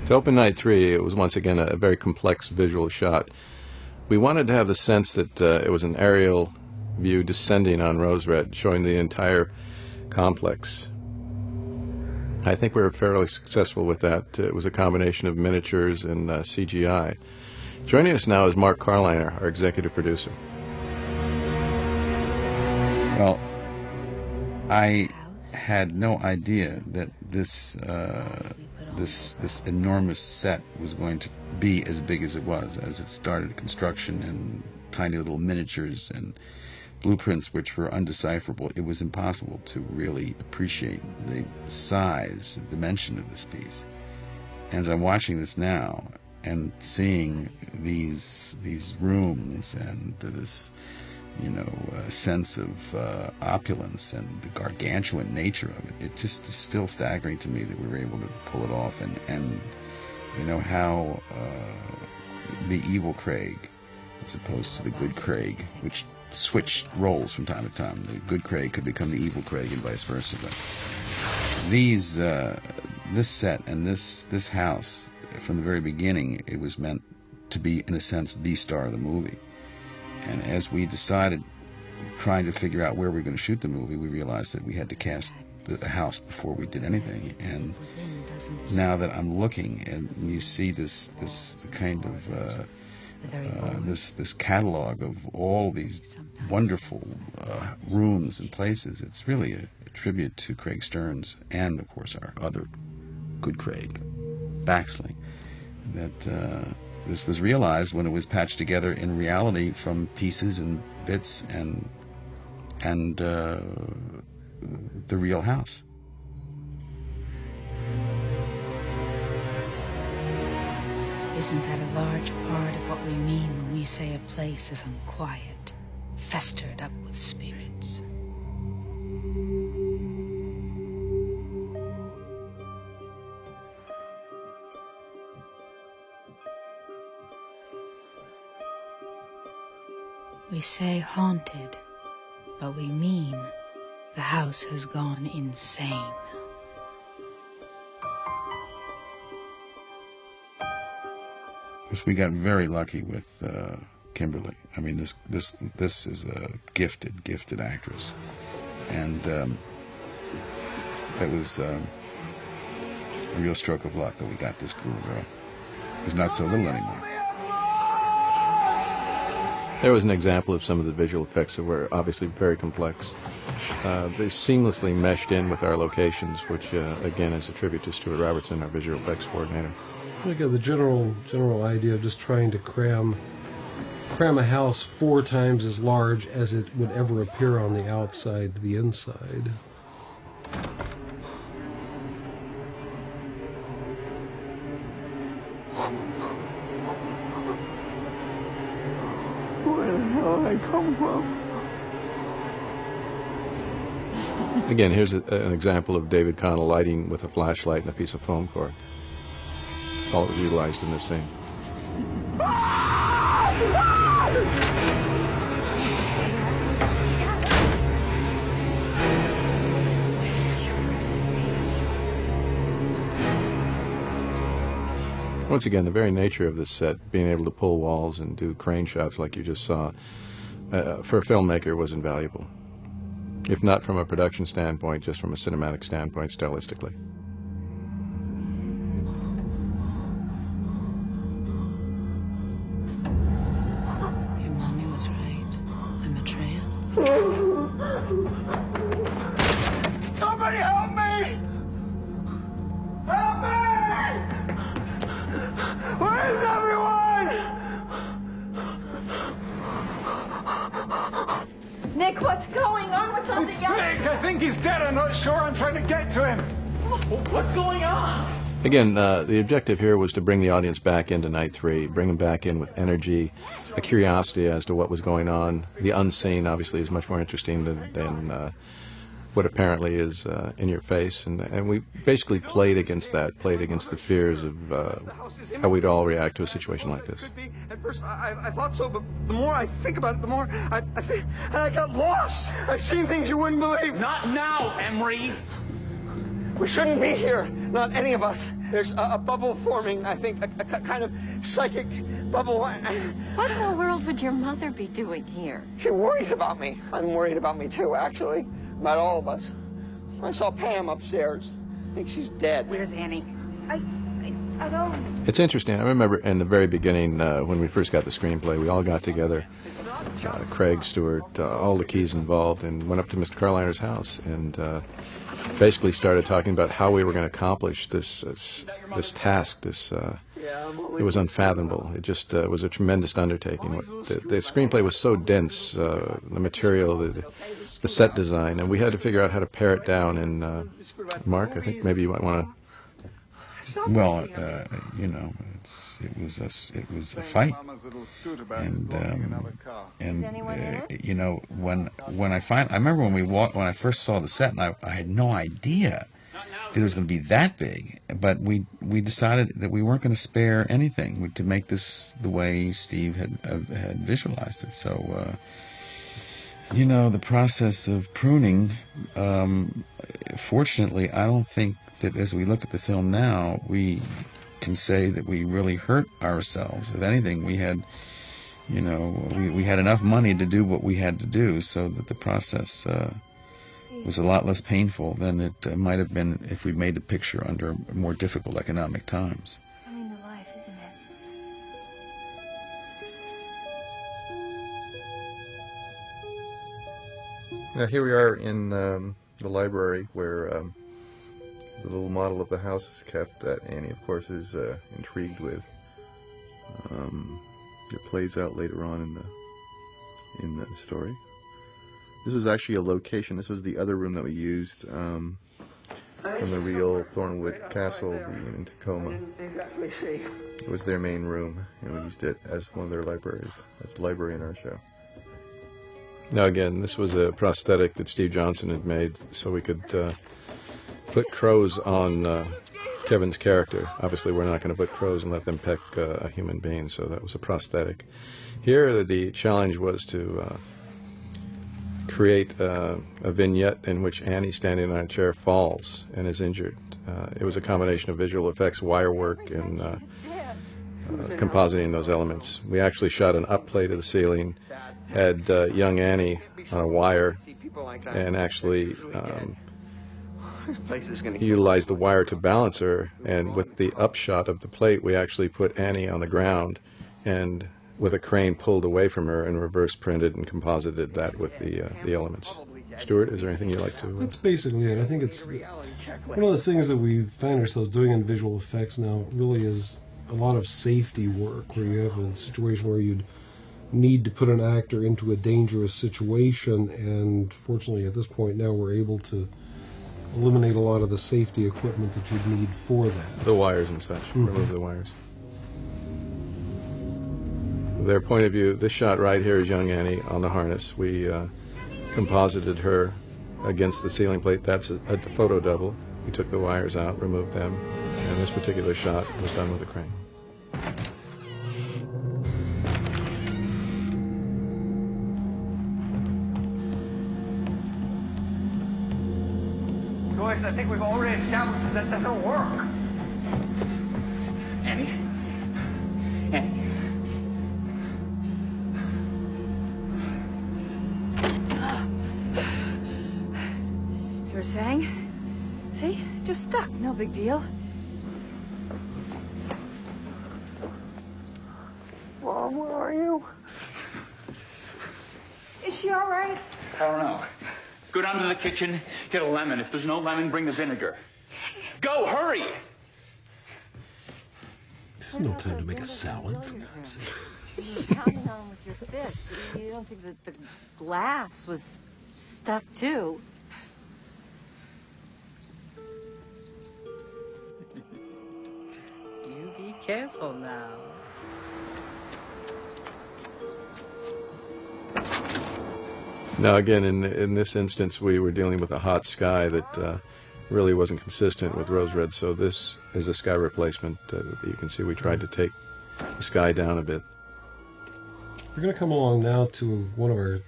To open night 3, it was once again a very complex visual shot. We wanted to have the sense that it was an aerial view descending on Rose Red, showing the entire complex. I think we were fairly successful with that. It was a combination of miniatures and CGI. Joining us now is Mark Carliner, our executive producer. Well, I had no idea that this enormous set was going to be as big as it was, as it started construction and tiny little miniatures and blueprints which were undecipherable. It was impossible to really appreciate the size and dimension of this piece. And as I'm watching this now and seeing these rooms and this, sense of opulence and the gargantuan nature of it, it just is still staggering to me that we were able to pull it off. And how the evil Craig, as opposed to the good Craig, which switched roles from time to time. The good Craig could become the evil Craig and vice versa. But this set and this house, from the very beginning, it was meant to be, in a sense, the star of the movie. And as we decided, trying to figure out where we were going to shoot the movie, we realized that we had to cast the house before we did anything. And now that I'm looking and you see this kind of this catalog of all these wonderful rooms and places, it's really a tribute to Craig Stearns and, of course, our other good Craig, Baxley, that this was realized when it was patched together in reality from pieces and bits and the real house. Isn't that a large part of what we mean when we say a place is unquiet, festered up with spirits? We say haunted, but we mean the house has gone insane. We got very lucky with Kimberly. I mean, this is a gifted actress, and it was a real stroke of luck that we got this cool girl, who's not so little anymore. There was an example of some of the visual effects that were obviously very complex. They seamlessly meshed in with our locations, which again is a tribute to Stuart Robertson, our visual effects coordinator. I got the general idea of just trying to cram a house 4 times as large as it would ever appear on the outside to the inside. Where the hell did I come from? Again, here's an example of David Connell lighting with a flashlight and a piece of foam cord. That's all that was utilized in this scene. Once again, the very nature of this set, being able to pull walls and do crane shots like you just saw, for a filmmaker was invaluable. If not from a production standpoint, just from a cinematic standpoint, stylistically. Your mommy was right. I'm a tramp. Somebody help me! Help me! Where's everyone? Nick, what's going on? What's on the young? Nick, I think he's dead. I'm not sure. I'm trying to get to him. What's going on? Again, the objective here was to bring the audience back into night 3, bring them back in with energy, a curiosity as to what was going on. The unseen, obviously, is much more interesting than what apparently is in your face. And we basically played against that, played against the fears of how we'd all react to a situation like this. At first, I thought so, but the more I think about it, the more I think, and I got lost. I've seen things you wouldn't believe. Not now, Emery. We shouldn't be here. Not any of us. There's a bubble forming, I think, a kind of psychic bubble. What in the world would your mother be doing here? She worries about me. I'm worried about me too, actually. About all of us. I saw Pam upstairs. I think she's dead. Where's Annie? I don't... It's interesting. I remember in the very beginning, when we first got the screenplay, we all got together, Craig, Stewart, all the keys involved, and went up to Mr. Carliner's house and basically started talking about how we were going to accomplish this task. It was unfathomable. It just was a tremendous undertaking. The screenplay was so dense, the material, the set design, and we had to figure out how to pare it down. And Mark, I think maybe you might want to. Well, you know, it was a fight, and you know, when I remember when I first saw the set, and I had no idea that it was going to be that big, but we decided that we weren't going to spare anything to make this the way Steve had visualized it. So, you know, the process of pruning. Fortunately, I don't think that as we look at the film now, we can say that we really hurt ourselves. If anything, we had, you know, we had enough money to do what we had to do, so that the process was a lot less painful than it might have been if we made the picture under more difficult economic times. It's coming to life, isn't it? Now here we are in the library where the little model of the house is kept that Annie, of course, is intrigued with. It plays out later on in the story. This was actually a location. This was the other room that we used from the real Thornwood Castle, the inn in Tacoma. It was their main room, and we used it as one of their libraries, as the library in our show. Now again, this was a prosthetic that Steve Johnson had made so we could put crows on Kevin's character. Obviously, we're not going to put crows and let them peck a human being, so that was a prosthetic. Here, the challenge was to create a vignette in which Annie, standing on a chair, falls and is injured. It was a combination of visual effects, wire work, and compositing those elements. We actually shot an up plate of the ceiling, had young Annie on a wire, and actually utilized the wire to balance her, and with the upshot of the plate we actually put Annie on the ground and with a crane pulled away from her and reverse printed and composited that with the elements. Stuart, is there anything you'd like to... That's basically it. I think it's one of the things that we find ourselves doing in visual effects now really is a lot of safety work, where you have a situation where you'd need to put an actor into a dangerous situation, and fortunately at this point now we're able to eliminate a lot of the safety equipment that you'd need for that. The wires and such. Remove the wires. Their point of view, this shot right here is young Annie on the harness. We composited her against the ceiling plate. That's a photo double. We took the wires out, removed them, and this particular shot was done with a crane. Joyce, I think we've already established that doesn't work. Annie? Annie? You were saying? See? Just stuck. No big deal. Mom, where are you? Is she all right? I don't know. Go down to the kitchen, get a lemon. If there's no lemon, bring the vinegar. Go, hurry! This is no time to make a salad, for God's sake. You're pounding on with your fist. You don't think that the glass was stuck too? You be careful now. Now again, in this instance, we were dealing with a hot sky that really wasn't consistent with Rose Red, so this is a sky replacement. You can see we tried to take the sky down a bit. We're going to come along now to one of our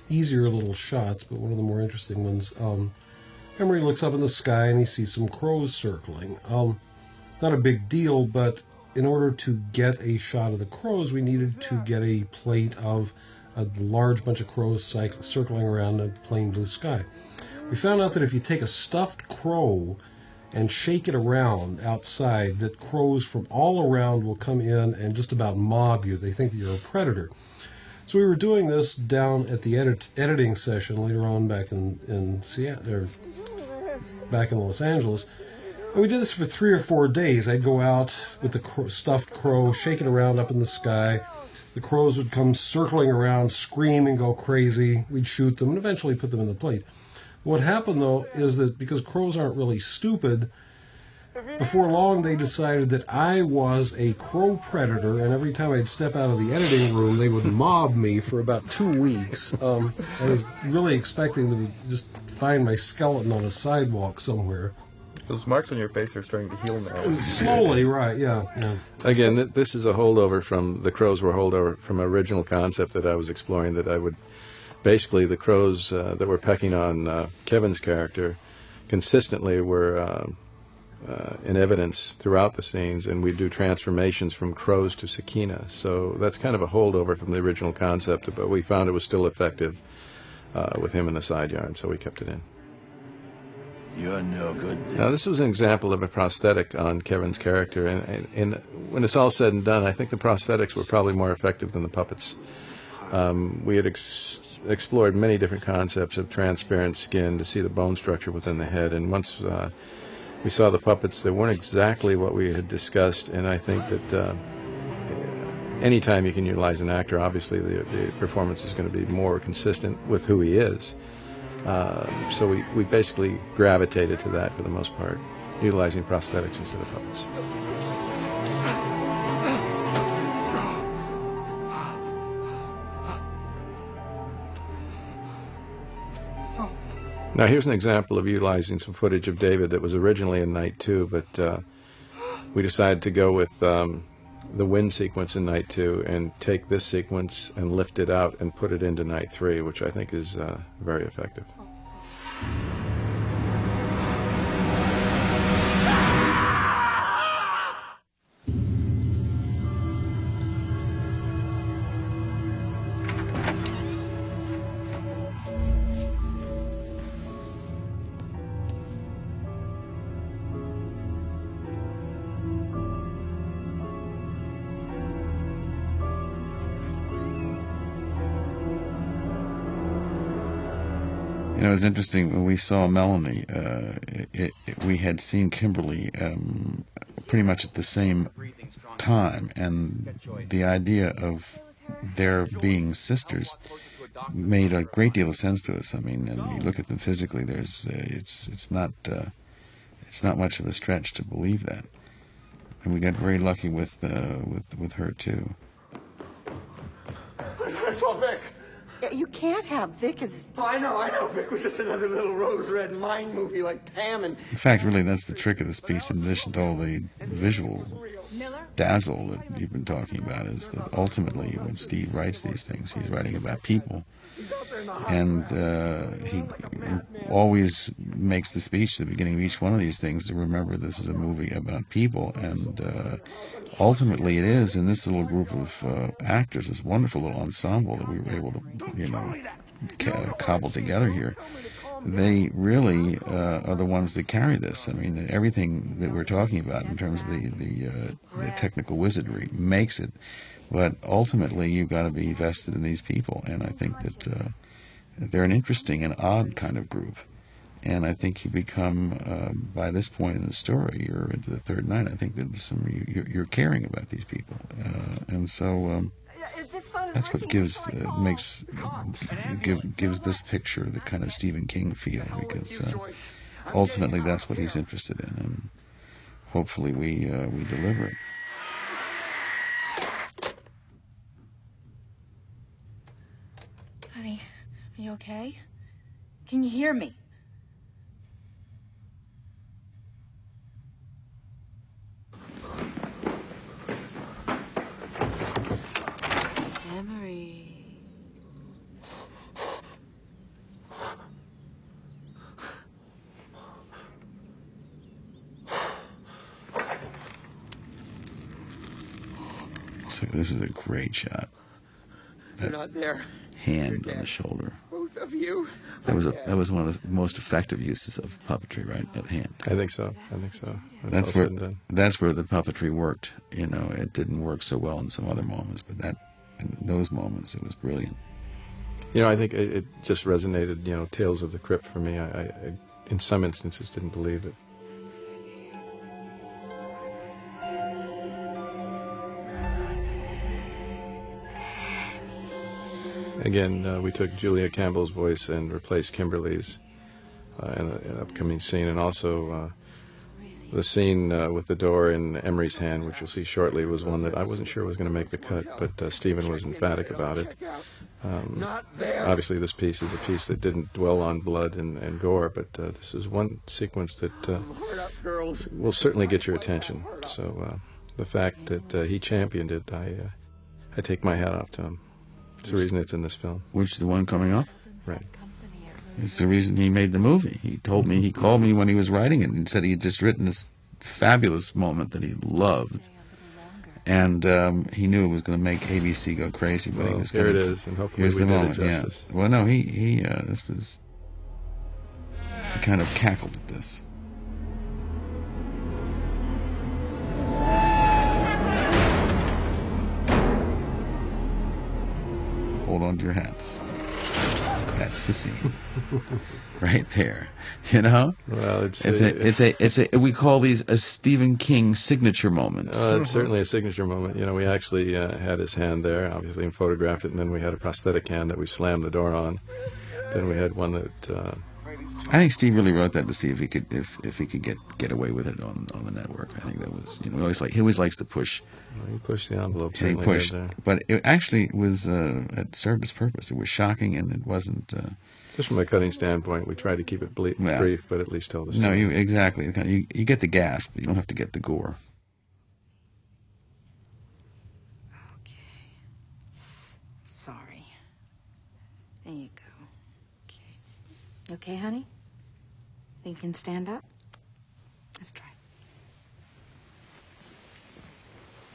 easier little shots, but one of the more interesting ones. Emery looks up in the sky and he sees some crows circling. not a big deal, but in order to get a shot of the crows, we needed to get a plate of a large bunch of crows circling around a plain blue sky. We found out that if you take a stuffed crow and shake it around outside, that crows from all around will come in and just about mob you. They think that you're a predator. So we were doing this down at the editing session later on back in Seattle, or back in Los Angeles. And we did this for 3 or 4 days. I'd go out with the stuffed crow, shake it around up in the sky. The crows would come circling around, scream and go crazy. We'd shoot them and eventually put them in the plate. What happened, though, is that because crows aren't really stupid, before long they decided that I was a crow predator, and every time I'd step out of the editing room, they would mob me for about 2 weeks. I was really expecting to just find my skeleton on a sidewalk somewhere. Those marks on your face are starting to heal now. Slowly, right, yeah. Again, this is a holdover from, the crows were a holdover from an original concept that I was exploring, that I would, basically the crows that were pecking on Kevin's character consistently were in evidence throughout the scenes, and we do transformations from crows to Sakina. So that's kind of a holdover from the original concept, but we found it was still effective with him in the side yard, so we kept it in. You're no good. Now, this was an example of a prosthetic on Kevin's character, and when it's all said and done, I think the prosthetics were probably more effective than the puppets. We had explored many different concepts of transparent skin to see the bone structure within the head, and once we saw the puppets, they weren't exactly what we had discussed, and I think that anytime you can utilize an actor, obviously the performance is going to be more consistent with who he is. So we basically gravitated to that for the most part, utilizing prosthetics instead of puppets. Now here's an example of utilizing some footage of David that was originally in Night 2, but we decided to go with the wind sequence in Night 2 and take this sequence and lift it out and put it into Night 3, which I think is very effective. You know, it was interesting when we saw Melanie. We had seen Kimberly pretty much at the same time, and the idea of their being sisters made a great deal of sense to us. I mean, and you look at them physically. It's not much of a stretch to believe that, and we got very lucky with her too. I saw Vic. You can't have Vic as... Oh, I know. Vic was just another little rose-red mind movie like Pam and... In fact, really, that's the trick of this piece, in addition to all the visual dazzle that you've been talking about, is that ultimately, when Steve writes these things, he's writing about people. And he always makes the speech at the beginning of each one of these things to remember this is a movie about people. And ultimately it is, in this little group of actors, this wonderful little ensemble that we were able to, cobble together here. They really are the ones that carry this. I mean, everything that we're talking about in terms of the technical wizardry makes it. But ultimately, you've got to be vested in these people, and I think that they're an interesting and odd kind of group. And I think you become, by this point in the story, you're into the third night. I think that you're caring about these people, and so that's what gives this picture the kind of Stephen King feel, because ultimately that's what he's interested in, and hopefully we deliver it. Honey, are you okay? Can you hear me? Emery. So this is a great shot. You're not there. Hand on the shoulder. Both of you. That was one of the most effective uses of puppetry, right? At hand. I think so. I think so. That's where the puppetry worked. You know, it didn't work so well in some other moments, but in those moments, it was brilliant. You know, I think it just resonated. You know, Tales of the Crypt for me. I in some instances didn't believe it. Again, we took Julia Campbell's voice and replaced Kimberly's in an upcoming scene, and also the scene with the door in Emery's hand, which you'll see shortly, was one that I wasn't sure was going to make the cut, but Stephen was emphatic about it. Obviously, this piece is a piece that didn't dwell on blood and gore, but this is one sequence that will certainly get your attention. So the fact that he championed it, I take my hat off to him. It's the reason it's in this film. Which, the one coming up? Right. It's the reason he made the movie. He called me when he was writing it and said he had just written this fabulous moment that he loved. And he knew it was going to make ABC go crazy. But he was here it is, and hopefully we did it justice. Yeah. Well, no, he kind of cackled at this. Hold on to your hats. That's the scene, right there. You know. Well, we call these a Stephen King signature moment. It's certainly a signature moment. You know, we actually had his hand there, obviously, and photographed it, and then we had a prosthetic hand that we slammed the door on. Then we had one that. I think Steve really wrote that to see if he could get away with it on the network. I think that was, you know, he always likes to push. Well, he pushed the envelope. He pushed, but it actually was it served its purpose. It was shocking, and it wasn't. Just from a cutting standpoint, we tried to keep it brief, but at least tell the story. No, exactly. You get the gasp, but you don't have to get the gore. Okay. Sorry. There you go. Okay. You okay, honey? Think you can stand up? Let's try.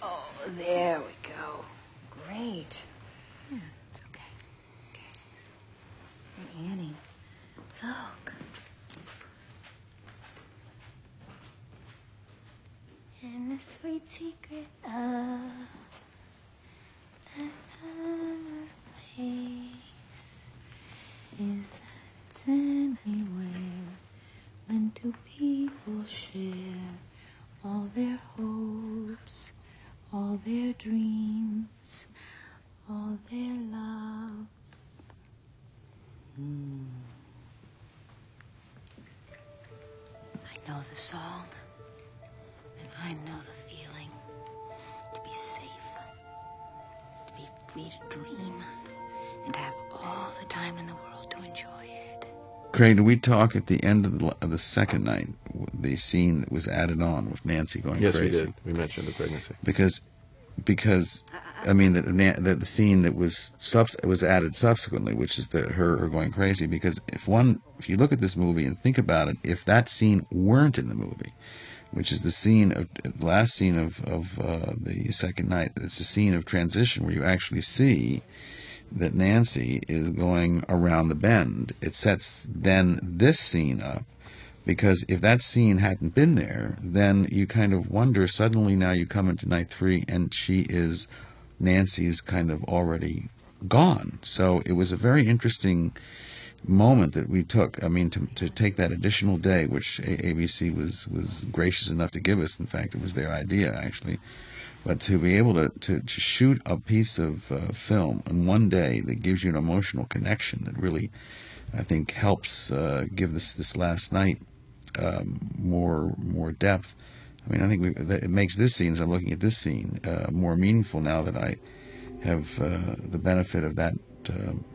Oh, there we go. Great. Yeah, it's okay. Okay. Hey, Annie, look. And the sweet secret of a summer place is that it's anywhere when two people share all their hopes, all their dreams, all their love. I know the song, and I know the feeling. To be safe, to be free to dream, and to have all the time in the world to enjoy it. Craig, did we talk at the end of the second night, the scene that was added on with Nancy going crazy? Yes, we did. We mentioned the pregnancy. Because I mean, the scene that was added subsequently, which is her going crazy. Because if you look at this movie and think about it, if that scene weren't in the movie, which is the last scene of the second night, it's a scene of transition where you actually see that Nancy is going around the bend. It sets then this scene up, because if that scene hadn't been there, then you kind of wonder, suddenly now you come into night 3 and Nancy's kind of already gone. So it was a very interesting moment that we took. I mean, to take that additional day, which ABC was gracious enough to give us. In fact, it was their idea, actually. But to be able to shoot a piece of film in one day that gives you an emotional connection that really, I think, helps give this last night more depth. I mean, I think it makes this scene, as I'm looking at this scene, more meaningful now that I have the benefit of that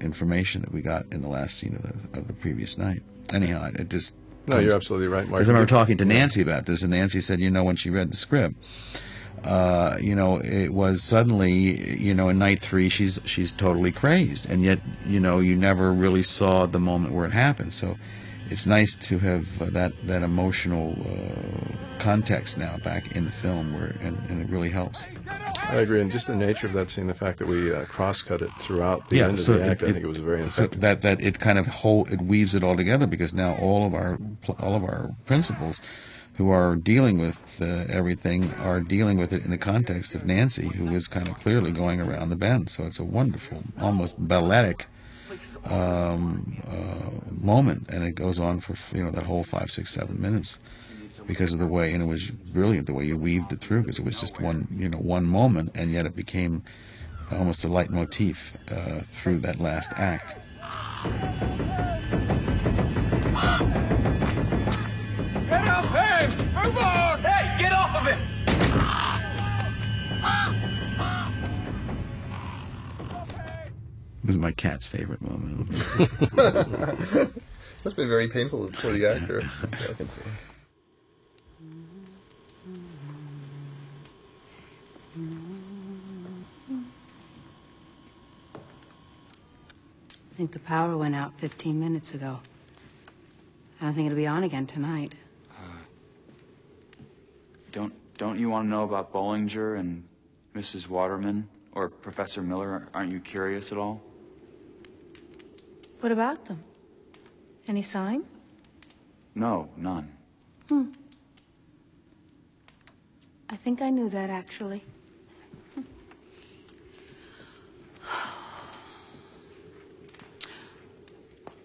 information that we got in the last scene of the previous night. Anyhow, it just... No, you're absolutely right, Mark. Because I remember talking to Nancy about this, and Nancy said, when she read the script, it was suddenly, in night 3, she's totally crazed, and yet, you never really saw the moment where it happened. So it's nice to have that emotional context now back in the film, and it really helps. I agree, and just the nature of that scene, the fact that we cross-cut it throughout the end of so the act, I think it was very effective. So that it kind of it weaves it all together, because now all of our principals who are dealing with everything are dealing with it in the context of Nancy, who is kind of clearly going around the bend. So it's a wonderful, almost balletic moment, and it goes on for that whole 5, 6, 7 minutes because of the way, and it was brilliant the way you weaved it through, because it was just one moment, and yet it became almost a leitmotif through that last act. Get up, hey! Move on! Hey, get off of him! It was my cat's favorite moment. Must have been very painful for the actor, so I can see. I think the power went out 15 minutes ago. I don't think it'll be on again tonight. Don't you want to know about Bollinger and Mrs. Waterman or Professor Miller? Aren't you curious at all? What about them? Any sign? No, none. I think I knew that, actually.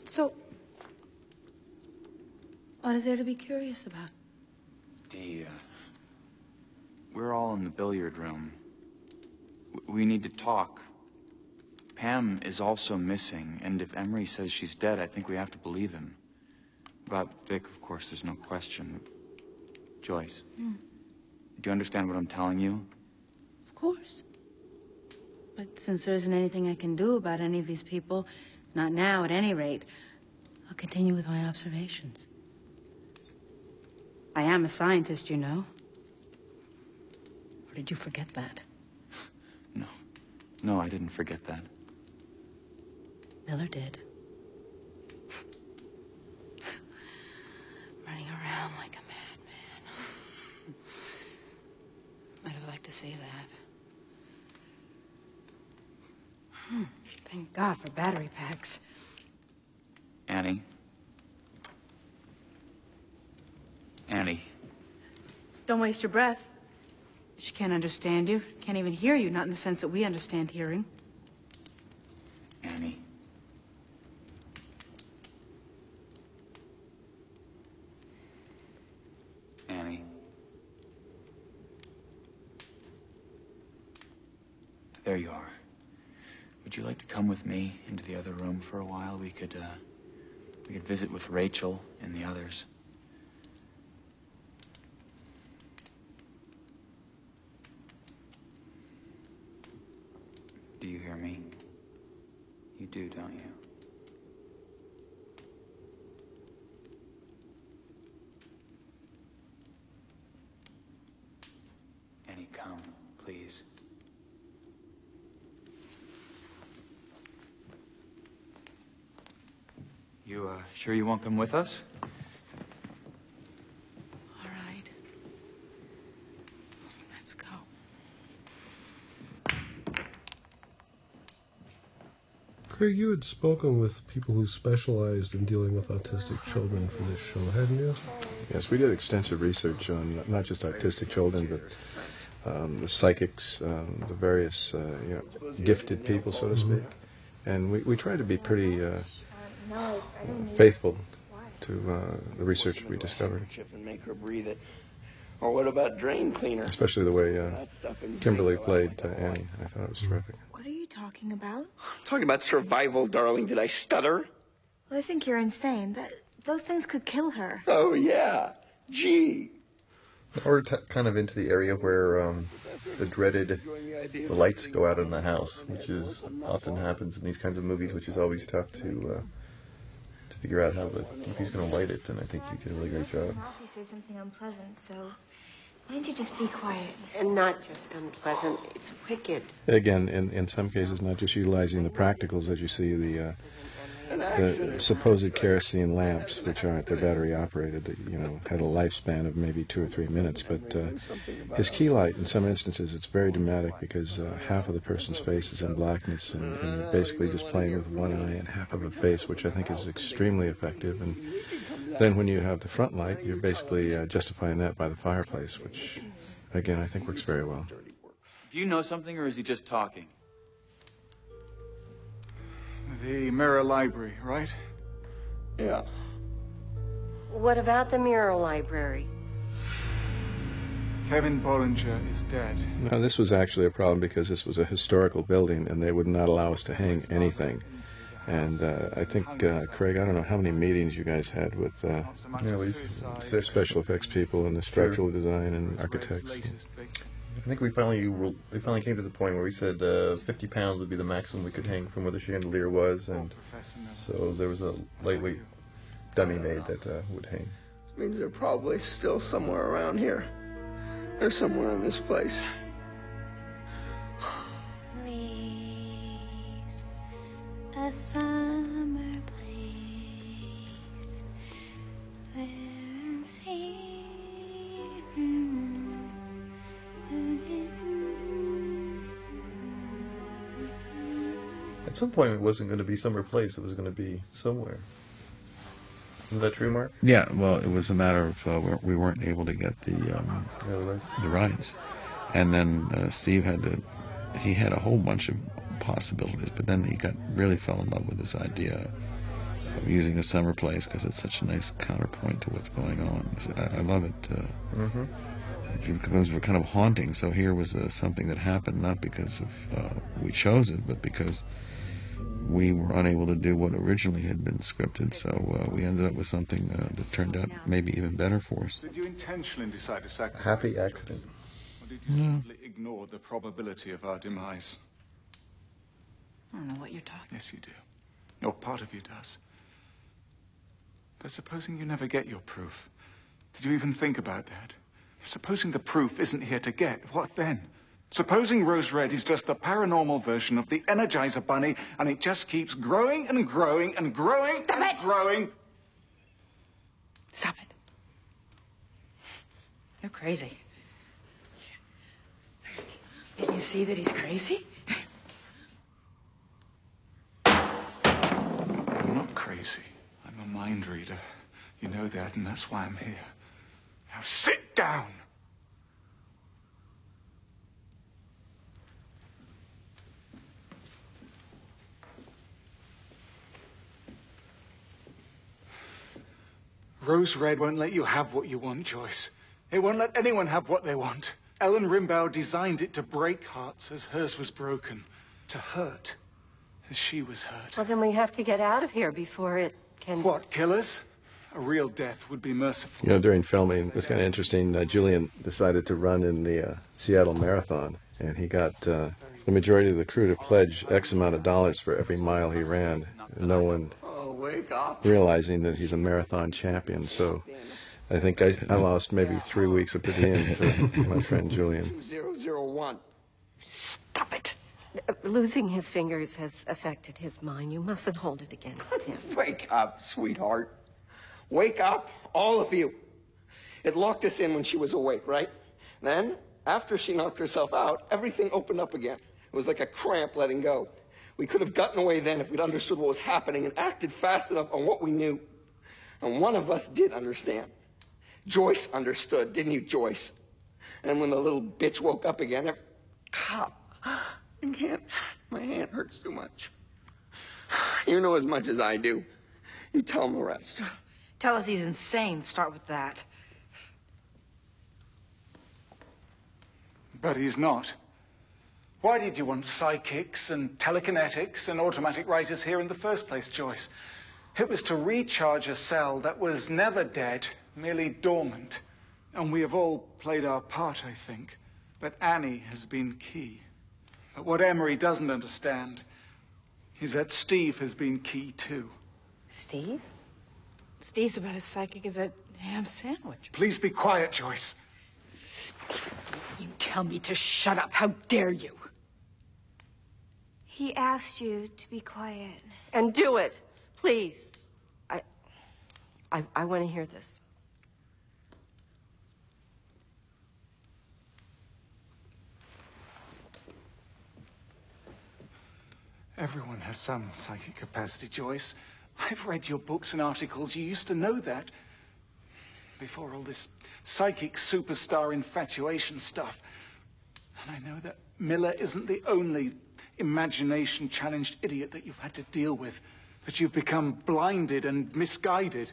So, what is there to be curious about? We're all in the billiard room. We need to talk. Pam is also missing, and if Emery says she's dead, I think we have to believe him. About Vic, of course, there's no question. Joyce, do you understand what I'm telling you? Of course. But since there isn't anything I can do about any of these people, not now at any rate, I'll continue with my observations. I am a scientist, you know. Or did you forget that? No, I didn't forget that. Miller did. Running around like a madman. Might have liked to say that. Thank God for battery packs. Annie. Don't waste your breath. She can't understand you. Can't even hear you, not in the sense that we understand hearing. Annie. There you are. Would you like to come with me into the other room for a while? We could visit with Rachel and the others. Do you hear me? You do, don't you? Annie, come, please. You, sure you won't come with us? All right. Let's go. Craig, you had spoken with people who specialized in dealing with autistic children for this show, hadn't you? Yes, we did extensive research on not just autistic children, but the psychics, the various gifted people, so to speak. And we tried to be pretty faithful to the research we discovered. And make her breathe it. Or what about drain cleaner? Especially the way Kimberly played Annie. I thought it was terrific. What are you talking about? I'm talking about survival, darling. Did I stutter? Well, I think you're insane. Those things could kill her. Oh, yeah. Gee. We're kind of into the area where the dreaded, the lights go out in the house, which is often happens in these kinds of movies, which is always tough to figure out how if he's going to light it. And I think he did a really great job. You say something unpleasant, so why don't you just be quiet? And not just unpleasant, it's wicked. Again, in some cases, not just utilizing the practicals as you see the the supposed kerosene lamps, which aren't, they're battery operated, that, had a lifespan of maybe 2 or 3 minutes. But his key light, in some instances, it's very dramatic because half of the person's face is in blackness, and you're basically just playing with one eye and half of a face, which I think is extremely effective. And then when you have the front light, you're basically justifying that by the fireplace, which, again, I think works very well. Do you know something, or is he just talking? The Mirror Library, right? Yeah. What about the Mirror Library? Kevin Bollinger is dead. Now, this was actually a problem because this was a historical building, and they would not allow us to hang anything. And I think, Craig, I don't know how many meetings you guys had with at least 6 special effects people and the structural design and architects. I think we finally came to the point where we said 50 pounds would be the maximum we could hang from where the chandelier was, and so there was a lightweight dummy made that would hang. This means they're probably still somewhere around here. Or somewhere in this place. Please, a summer place where I'm safe. At some point, it wasn't going to be summer place; it was going to be somewhere. Is that true, Mark? Yeah, well, it was a matter of we weren't able to get the rights, and then Steve had a whole bunch of possibilities, but then he really fell in love with this idea of using a summer place because it's such a nice counterpoint to what's going on. I love it. It becomes kind of haunting. So here was something that happened not because of we chose it, but because we were unable to do what originally had been scripted, so we ended up with something that turned out maybe even better for us. Did you intentionally decide to sacrifice? Happy accident. Or did you simply ignore the probability of our demise? I don't know what you're talking about. Yes, you do. Or part of you does. But supposing you never get your proof, did you even think about that? Supposing the proof isn't here to get, what then? Supposing Rose Red is just the paranormal version of the Energizer Bunny, and it just keeps growing and growing and growing and growing. Stop it. You're crazy. Can't you see that he's crazy? I'm not crazy. I'm a mind reader. You know that, and that's why I'm here. Now sit down! Rose Red won't let you have what you want, Joyce. It won't let anyone have what they want. Ellen Rimbaud designed it to break hearts as hers was broken. To hurt as she was hurt. Well, then we have to get out of here before it can... What, kill us? A real death would be merciful. During filming, it was kind of interesting. Julian decided to run in the Seattle Marathon, and he got the majority of the crew to pledge X amount of dollars for every mile he ran. No one Wake up. realizing that he's a marathon champion. So I think I lost maybe 3 weeks of per diem to my friend Julian. 2001. Stop it. Losing his fingers has affected his mind. You mustn't hold it against him. Wake up, sweetheart. Wake up, all of you. It locked us in when she was awake, right? Then, after she knocked herself out, everything opened up again. It was like a cramp letting go. We could have gotten away then if we'd understood what was happening and acted fast enough on what we knew. And one of us did understand. Joyce understood, didn't you, Joyce? And when the little bitch woke up again, I can't. My hand hurts too much. You know as much as I do. You tell him the rest. Tell us he's insane. Start with that. But he's not. Why did you want psychics and telekinetics and automatic writers here in the first place, Joyce? It was to recharge a cell that was never dead, merely dormant. And we have all played our part, I think. But Annie has been key. But what Emery doesn't understand is that Steve has been key too. Steve? Steve's about as psychic as a ham sandwich. Please be quiet, Joyce. You tell me to shut up. How dare you? He asked you to be quiet. And do it. Please. I want to hear this. Everyone has some psychic capacity, Joyce. I've read your books and articles. You used to know that. Before all this psychic superstar infatuation stuff. And I know that Miller isn't the only imagination-challenged idiot that you've had to deal with. That you've become blinded and misguided.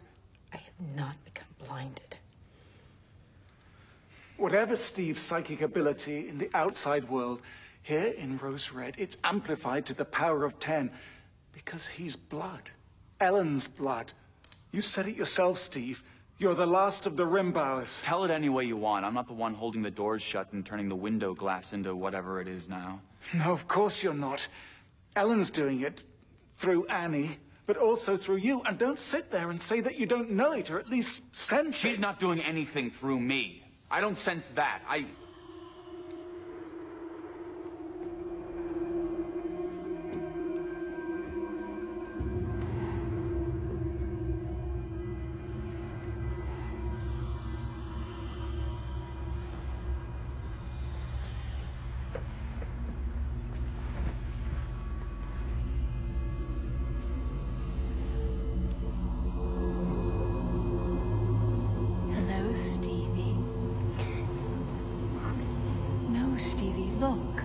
I have not become blinded. Whatever Steve's psychic ability in the outside world, here in Rose Red, it's amplified to the power of 10 because he's blood. Ellen's blood. You said it yourself, Steve. You're the last of the Rimbauers. Tell it any way you want. I'm not the one holding the doors shut and turning the window glass into whatever it is now. No, of course you're not. Ellen's doing it through Annie, but also through you. And don't sit there and say that you don't know it, or at least sense it. She's not doing anything through me. I don't sense that. Hello, Stevie. No, Stevie, look,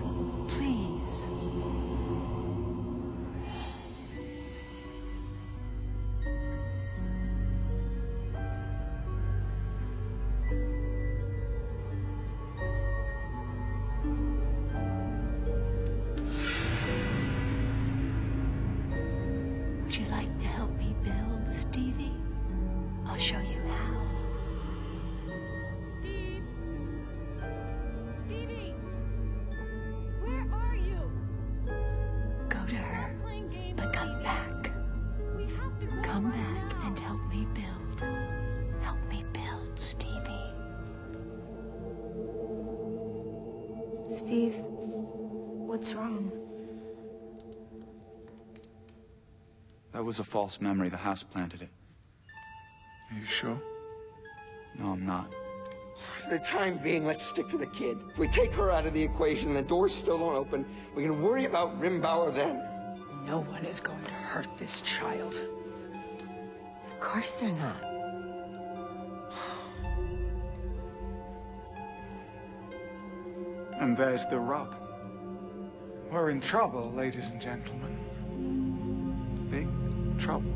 please. Would you like to help me build, Stevie? I'll show you how. Steve! Stevie! Where are you? Go to her, Playing games, but come Stevie. back. We have to go Come right back now. and help me build. Help me build, Stevie. Steve, what's wrong? That was a false memory. The house planted it. Are you sure? No, I'm not. For the time being, let's stick to the kid. If we take her out of the equation and the doors still don't open, we can worry about Rimbauer then. No one is going to hurt this child. Of course they're not. And there's the rub. We're in trouble, ladies and gentlemen. Big trouble.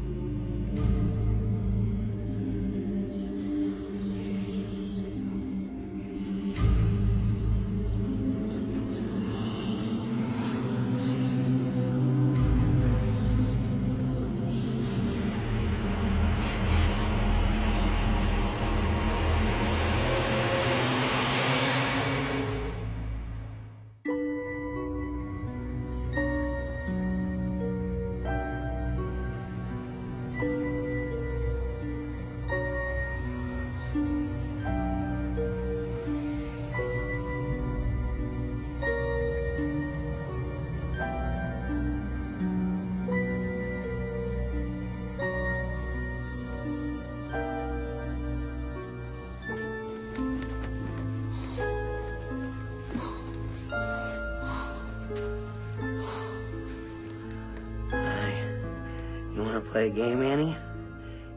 You want to play a game, Annie?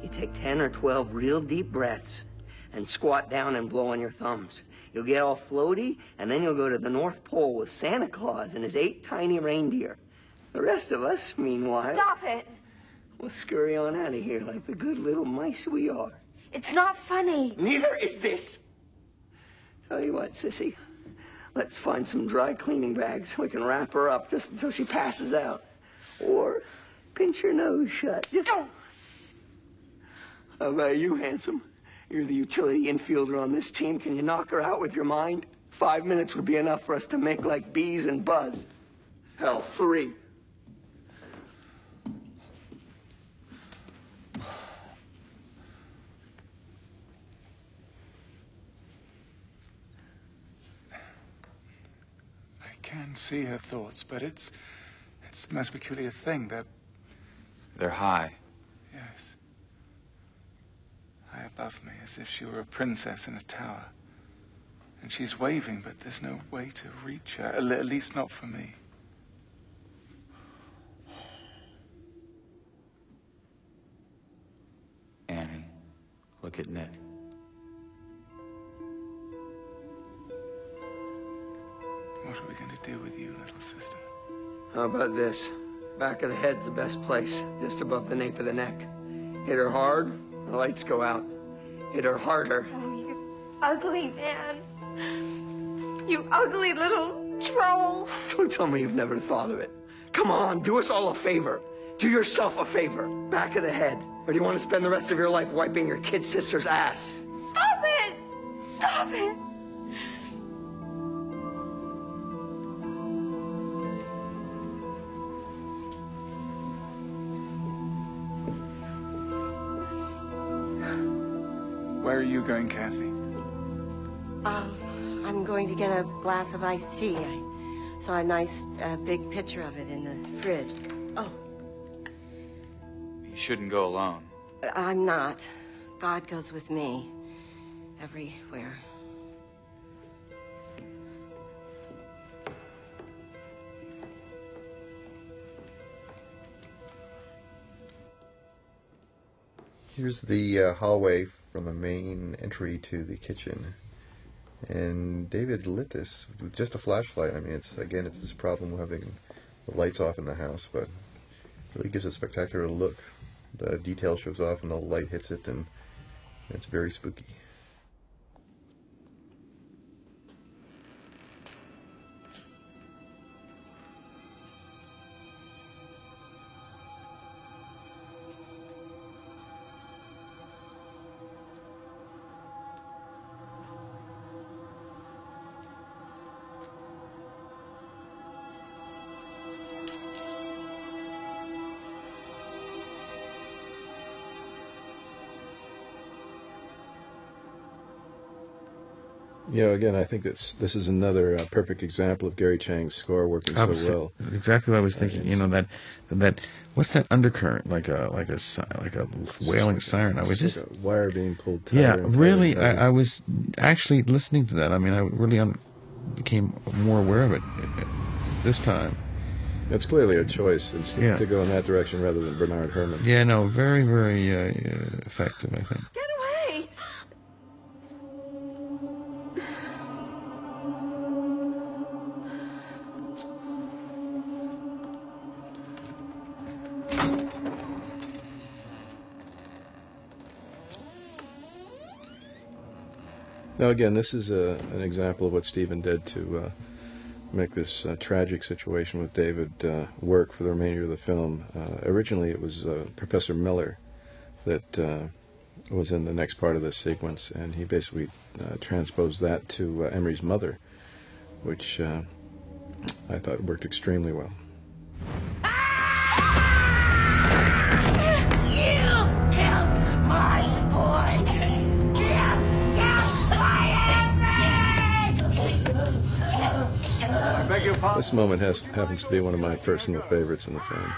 You take 10 or 12 real deep breaths and squat down and blow on your thumbs. You'll get all floaty, and then you'll go to the North Pole with Santa Claus and his 8 tiny reindeer. The rest of us, meanwhile... Stop it! We'll scurry on out of here like the good little mice we are. It's not funny. Neither is this. Tell you what, sissy. Let's find some dry cleaning bags so we can wrap her up just until she passes out. Or pinch her nose shut. Just... How about you, handsome? You're the utility infielder on this team. Can you knock her out with your mind? 5 minutes would be enough for us to make like bees and buzz. Hell, 3. I can see her thoughts, but it's the most peculiar thing that... They're high. Yes. High above me, as if she were a princess in a tower. And she's waving, but there's no way to reach her, at least not for me. Annie, look at Ned. What are we going to do with you, little sister? How about this? Back of the head's the best place, just above the nape of the neck. Hit her hard, the lights go out. Hit her harder. Oh, you ugly man. You ugly little troll. Don't tell me you've never thought of it. Come on, do us all a favor. Do yourself a favor. Back of the head. Or do you want to spend the rest of your life wiping your kid sister's ass? Stop it! Stop it! Where are you going, Kathy? I'm going to get a glass of iced tea. I saw a nice big picture of it in the fridge. Oh, You shouldn't go alone. I'm not. God goes with me. Everywhere. Here's the hallway from the main entry to the kitchen. And David lit this with just a flashlight. I mean, it's this problem of having the lights off in the house, but it really gives a spectacular look. The detail shows off and the light hits it, and it's very spooky. Again, I think this is another perfect example of Gary Chang's score working so well. Exactly what I was thinking. That what's that undercurrent, like a wailing siren. I was just like a wire being pulled tighter. Yeah, and tighter really. and tighter. I was actually listening to that. I mean, I really became more aware of it this time. It's clearly a choice to go in that direction rather than Bernard Herrmann. Yeah, no, very, very effective, I think. Get away! Now, again, this is an example of what Stephen did to make this tragic situation with David work for the remainder of the film. Originally, it was Professor Miller that was in the next part of this sequence, and he basically transposed that to Emery's mother, which I thought worked extremely well. You killed my boy! I beg your pardon? This moment happens to be one of my personal favorites in the film.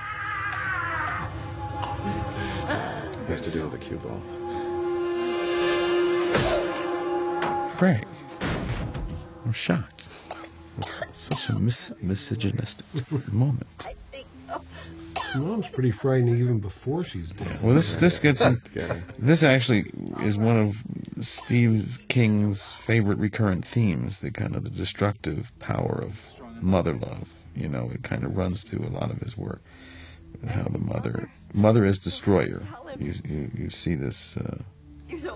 It has to do with the cue ball. Great. I'm shocked. Such a misogynistic moment. I think so. Mom's pretty frightening even before she's dead. Well, this gets this actually is one of Steve King's favorite recurrent themes, the kind of the destructive power of mother love. It kind of runs through a lot of his work. And how the mother is destroyer. You see this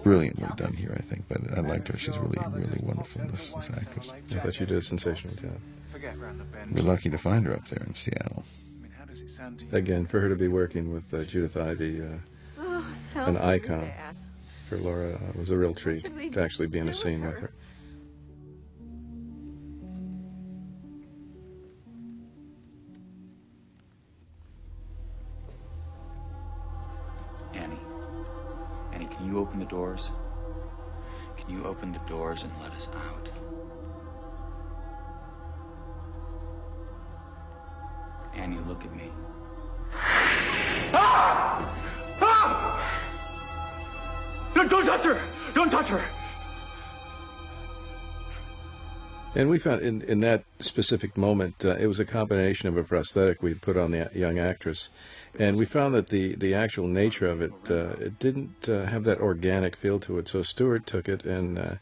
brilliantly done here, I think. But I liked her. She's really, really wonderful, this actress. I thought you did a sensational job. We're lucky to find her up there in Seattle. Again, for her to be working with Judith Ivey, an icon for Laura, was a real treat to actually be in a scene with her. Annie, can you open the doors? Can you open the doors and let us out? Annie, look at me. Ah! Ah! Don't touch her! Don't touch her! And we found in that specific moment, it was a combination of a prosthetic we put on the young actress. And we found that the actual nature of it, it didn't have that organic feel to it. So Stuart took it and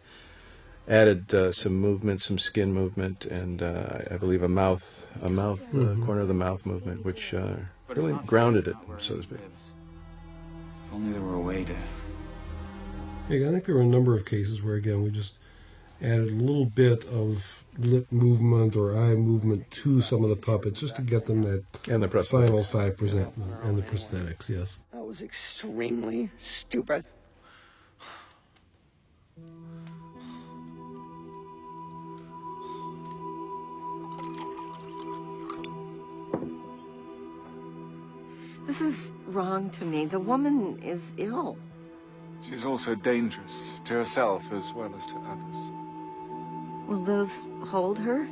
added some movement, some skin movement, and I believe a mouth, corner of the mouth movement, which really grounded it, so to speak. If only there were a way to... Yeah, I think there were a number of cases where, again, we just added a little bit of lip movement or eye movement to some of the puppets just to get them that and the final 5% and the prosthetics, yes. That was extremely stupid. This is wrong to me. The woman is ill. She's also dangerous, to herself as well as to others. Will those hold her?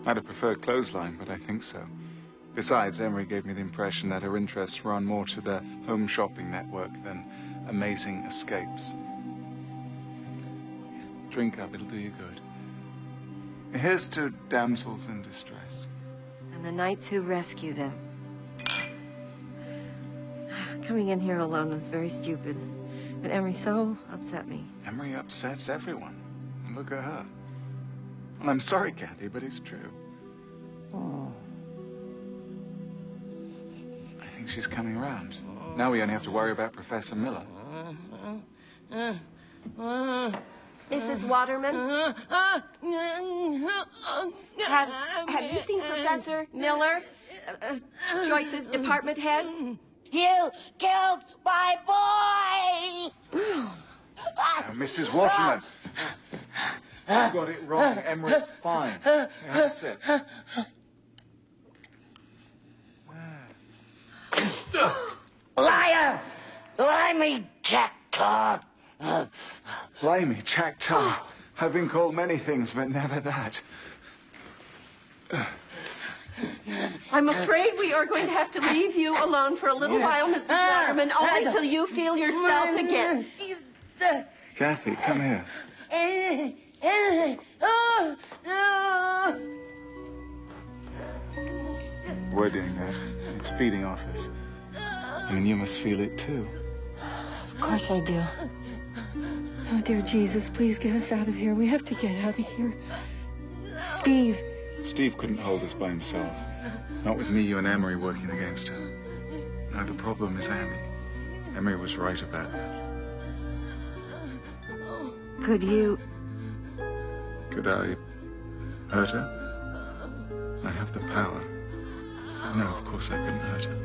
I'd have preferred clothesline, but I think so. Besides, Emery gave me the impression that her interests run more to the home shopping network than amazing escapes. Drink up, it'll do you good. Here's to damsels in distress. And the knights who rescue them. Coming in here alone was very stupid. But Emery so upset me. Emery upsets everyone. And look at her. Well, I'm sorry, Kathy, but it's true. I think she's coming around. Now we only have to worry about Professor Miller. Mrs. Waterman? Have you seen Professor Miller? Joyce's department head? You killed my boy! Mrs. Waterman. You got it wrong. Emery's fine. You have to sit. Liar! Lie me, Jack Tar! Blimey, Jack Tar. I've been called many things, but never that. I'm afraid we are going to have to leave you alone for a little while, Mrs. Waterman, only till you feel yourself again. Kathy, come here. We're doing that. It's feeding office. And you must feel it too. Of course I do. Oh, dear Jesus, please get us out of here. We have to get out of here. Steve. Steve couldn't hold us by himself. Not with me, you, and Emery working against her. Now the problem is Annie. Emery was right about that. Could you... Could I hurt her? I have the power. But no, of course I couldn't hurt her.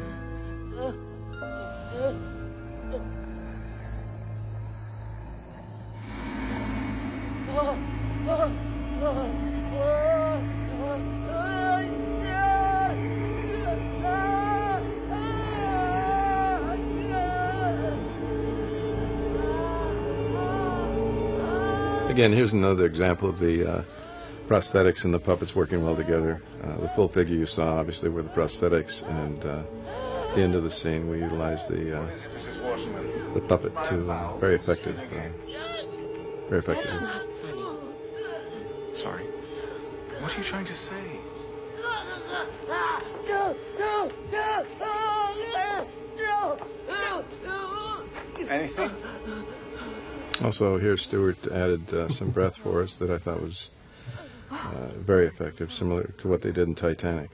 Again, here's another example of the prosthetics and the puppets working well together. The full figure you saw, obviously, were the prosthetics, and at the end of the scene, we utilized the puppet to very effective. Very effective. That's not funny. Sorry. What are you trying to say? Anything? Also, here Stuart added some breath for us that I thought was very effective, similar to what they did in Titanic.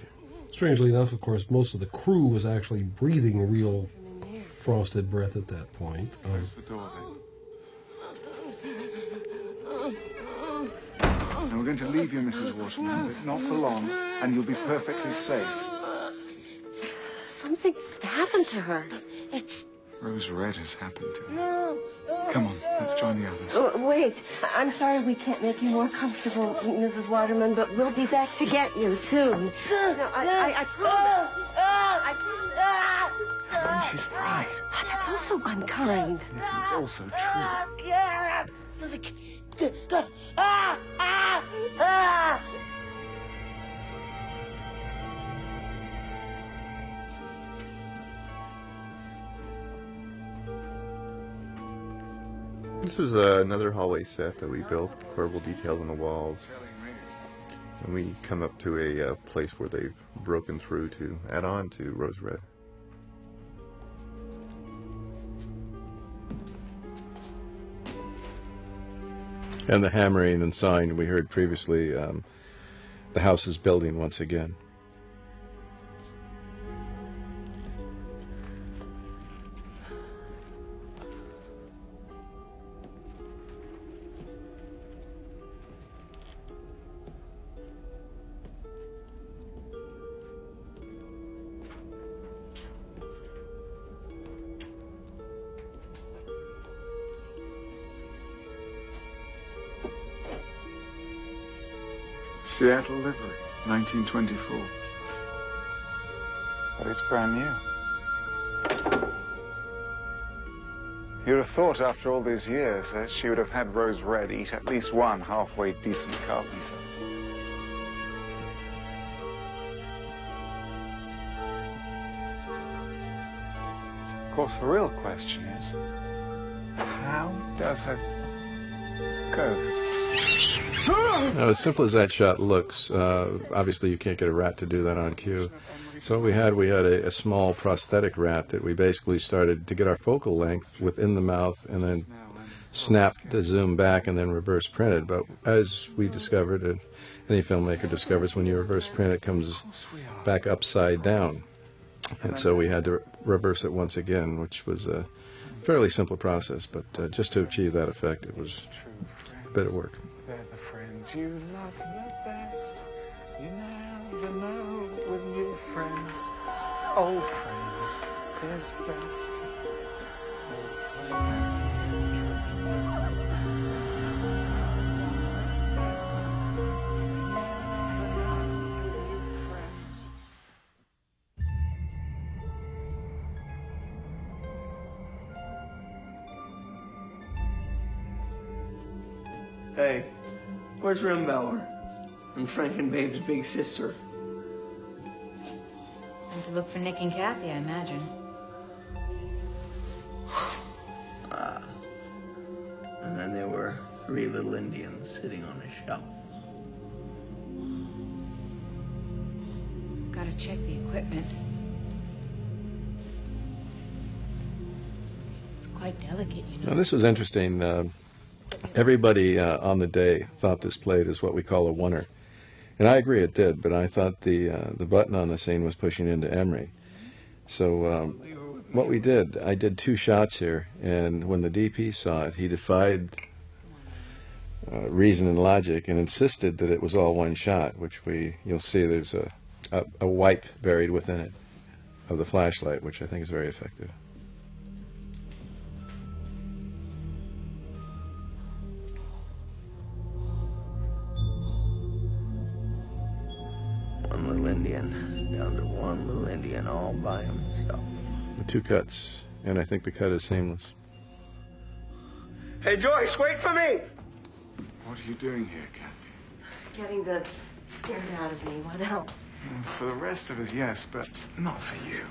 Strangely enough, of course, most of the crew was actually breathing real frosted breath at that point. Close the door, then. And we're going to leave you, Mrs. Waterman, but not for long, and you'll be perfectly safe. Something's happened to her. It's... Rose Red has happened to her. Come on, let's join the others. Oh, wait, I'm sorry we can't make you more comfortable, Mrs. Waterman, but we'll be back to get you soon. No, I promise. Oh, she's fried. That's also unkind. It's also true. This was another hallway set that we built, colorable details on the walls. And we come up to a place where they've broken through to add on to Rose Red. And the hammering and sawing we heard previously, the house is building once again. Seattle livery, 1924. But it's brand new. You'd have thought after all these years that she would have had Rose Red eat at least one halfway decent carpenter. Of course, the real question is, how does it go? Now, as simple as that shot looks, obviously you can't get a rat to do that on cue. So what we had a small prosthetic rat that we basically started to get our focal length within the mouth and then snapped the zoom back and then reverse printed. But as we discovered, and any filmmaker discovers, when you reverse print, it comes back upside down. And so we had to reverse it once again, which was a fairly simple process. But just to achieve that effect, it was a bit of work. They're the friends you love the best. You never know with new friends. Old friends is best. Old friends is Hey, where's Rimbauer? I'm Frank and Babe's big sister. And to look for Nick and Kathy, I imagine. And then there were 3 little Indians sitting on a shelf. Gotta check the equipment. It's quite delicate, you know. Now, this was interesting. Everybody on the day thought this played as what we call a oneer. And I agree it did, but I thought the button on the scene was pushing into Emery. So what we did, I did 2 shots here, and when the DP saw it, he defied reason and logic and insisted that it was all one shot, which you'll see there's a wipe buried within it of the flashlight, which I think is very effective. One little Indian, down to one little Indian all by himself. 2 cuts, and I think the cut is seamless. Hey, Joyce, wait for me! What are you doing here, Kathy? Getting the scared out of me. What else? For the rest of us, yes, but not for you.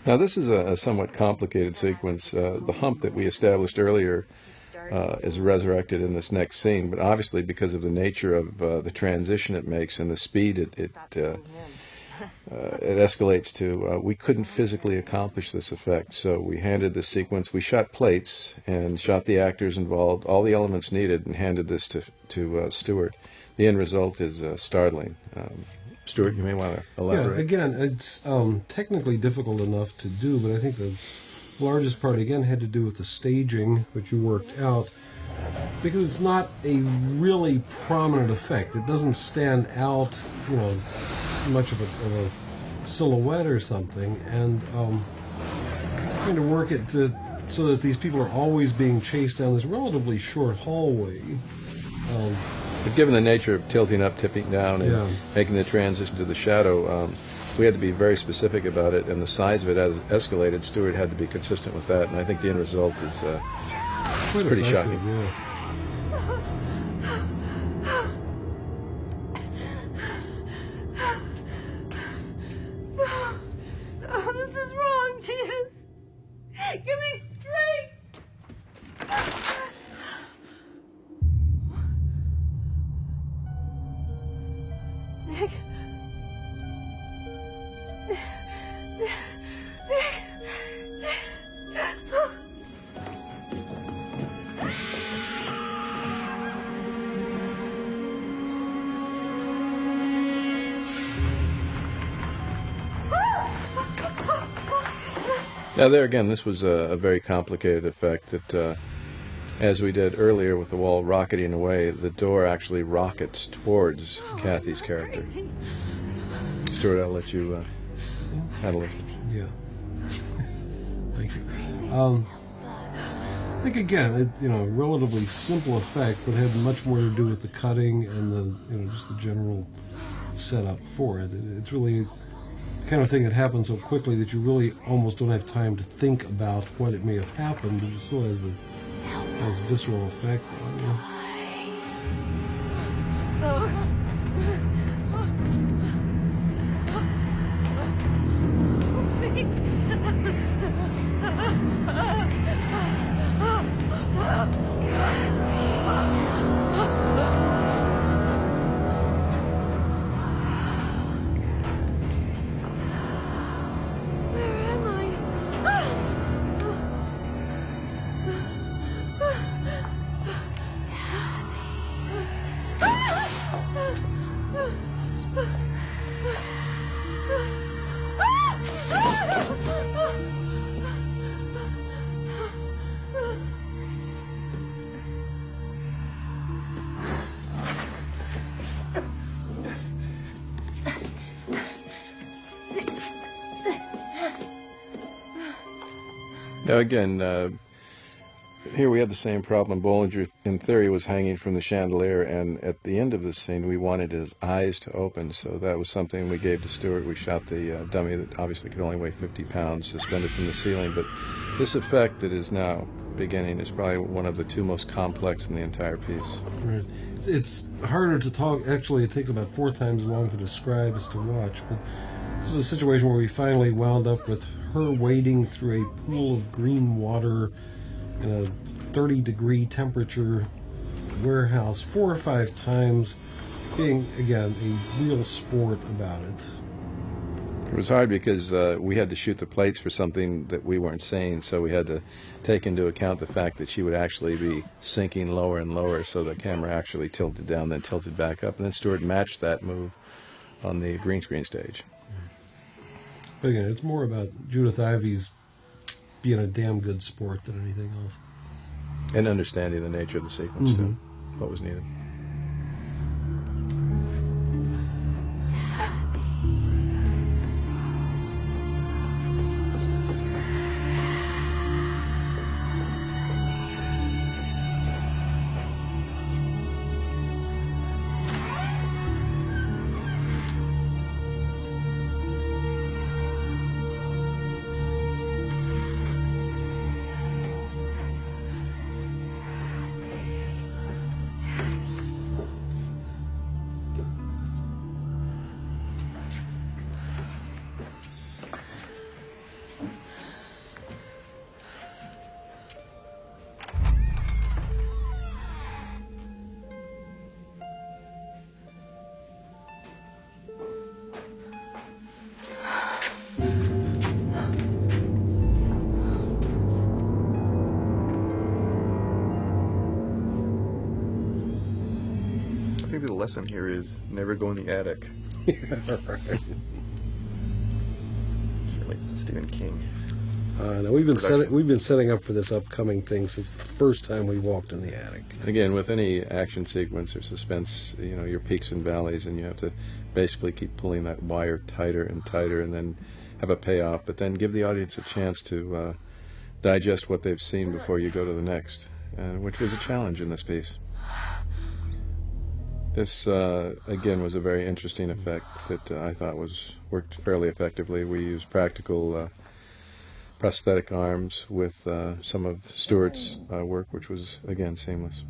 Now, this is a somewhat complicated sequence. The hump that we established earlier is resurrected in this next scene, but obviously because of the nature of the transition it makes and the speed it escalates to, we couldn't physically accomplish this effect. So we handed this sequence, we shot plates and shot the actors involved, all the elements needed, and handed this to Stuart. The end result is startling. Stuart, you may want to elaborate. Yeah, again, it's technically difficult enough to do, but I think the largest part, again, had to do with the staging, which you worked out, because it's not a really prominent effect. It doesn't stand out, much of a silhouette or something, and trying to work it so that these people are always being chased down this relatively short hallway. But given the nature of tilting up, tipping down, and making the transition to the shadow, we had to be very specific about it, and the size of it as it escalated, Stuart had to be consistent with that, and I think the end result is pretty shocking. Yeah. No, this is wrong, Jesus. Give me strength. Now, there again, this was a very complicated effect that, as we did earlier with the wall rocketing away, the door actually rockets towards Kathy's character. Stuart, I'll let you handle it. Yeah. Thank you. I think again, relatively simple effect, but had much more to do with the cutting and the, just the general setup for it. It's really the kind of thing that happens so quickly that you really almost don't have time to think about what it may have happened, but it still has visceral effect on you. Now again, here we had the same problem. Bollinger, in theory, was hanging from the chandelier, and at the end of the scene, we wanted his eyes to open, so that was something we gave to Stuart. We shot the dummy that obviously could only weigh 50 pounds, suspended from the ceiling, but this effect that is now beginning is probably one of the two most complex in the entire piece. Right. It's harder to talk. Actually, it takes about 4 times as long to describe as to watch, but this is a situation where we finally wound up with her wading through a pool of green water in a 30-degree temperature warehouse 4 or 5 times, being, again, a real sport about it. It was hard because we had to shoot the plates for something that we weren't seeing, so we had to take into account the fact that she would actually be sinking lower and lower, so the camera actually tilted down, then tilted back up, and then Stuart matched that move on the green screen stage. But again, it's more about Judith Ivy's being a damn good sport than anything else. And understanding the nature of the sequence, too, what was needed. I think the lesson here is never go in the attic. Right. Surely it's a Stephen King. Now we've been setting up for this upcoming thing since the first time we walked in the attic. Again, with any action sequence or suspense, your peaks and valleys, and you have to basically keep pulling that wire tighter and tighter, and then have a payoff, but then give the audience a chance to digest what they've seen before you go to the next, which was a challenge in this piece. This, again, was a very interesting effect that I thought worked fairly effectively. We used practical prosthetic arms with some of Stuart's work, which was, again, seamless.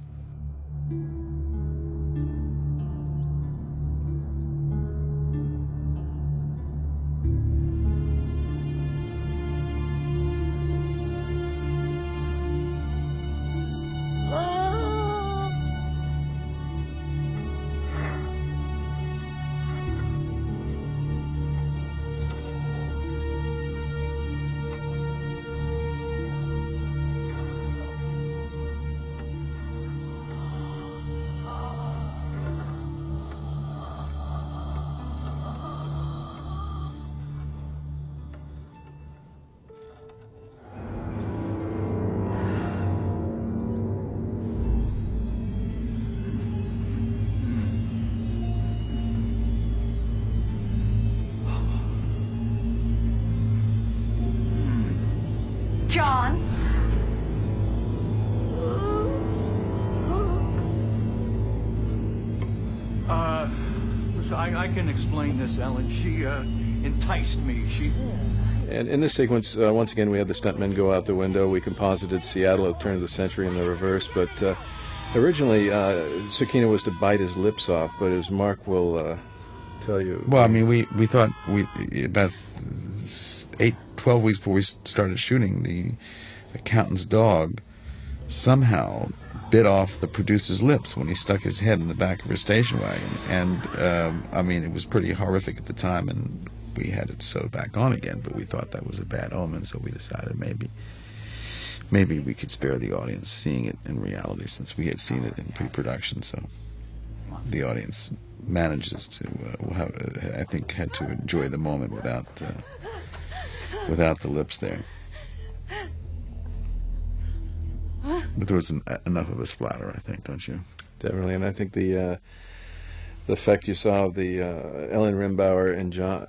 John! So I can explain this, Ellen. She enticed me. And in this sequence, once again, we had the stuntmen go out the window. We composited Seattle at the turn of the century in the reverse. But originally, Sakina was to bite his lips off. But as Mark will tell you... Well, I mean, we thought about 12 weeks before we started shooting, the accountant's dog somehow bit off the producer's lips when he stuck his head in the back of her station wagon. And, I mean, it was pretty horrific at the time, and we had it sewed back on again, but we thought that was a bad omen, so we decided maybe we could spare the audience seeing it in reality, since we had seen it in pre-production, so the audience manages to, I think, had to enjoy the moment without the lips there. But there was enough of a splatter, I think, don't you? Definitely, and I think the effect you saw of the Ellen Rimbauer and John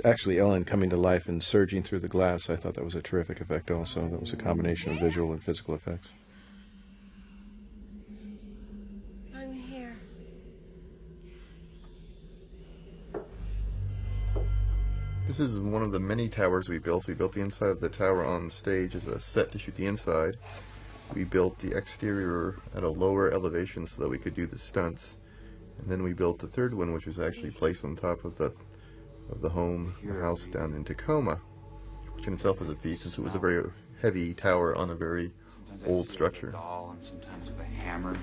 actually Ellen coming to life and surging through the glass, I thought that was a terrific effect also. That was a combination of visual and physical effects. I'm here. This is one of the many towers we built. We built the inside of the tower on stage as a set to shoot the inside. We built the exterior at a lower elevation so that we could do the stunts. And then we built the third one, which was actually placed on top of the house down in Tacoma, which in itself was a feat since it was a very heavy tower on a very old structure. And sometimes with a hammer.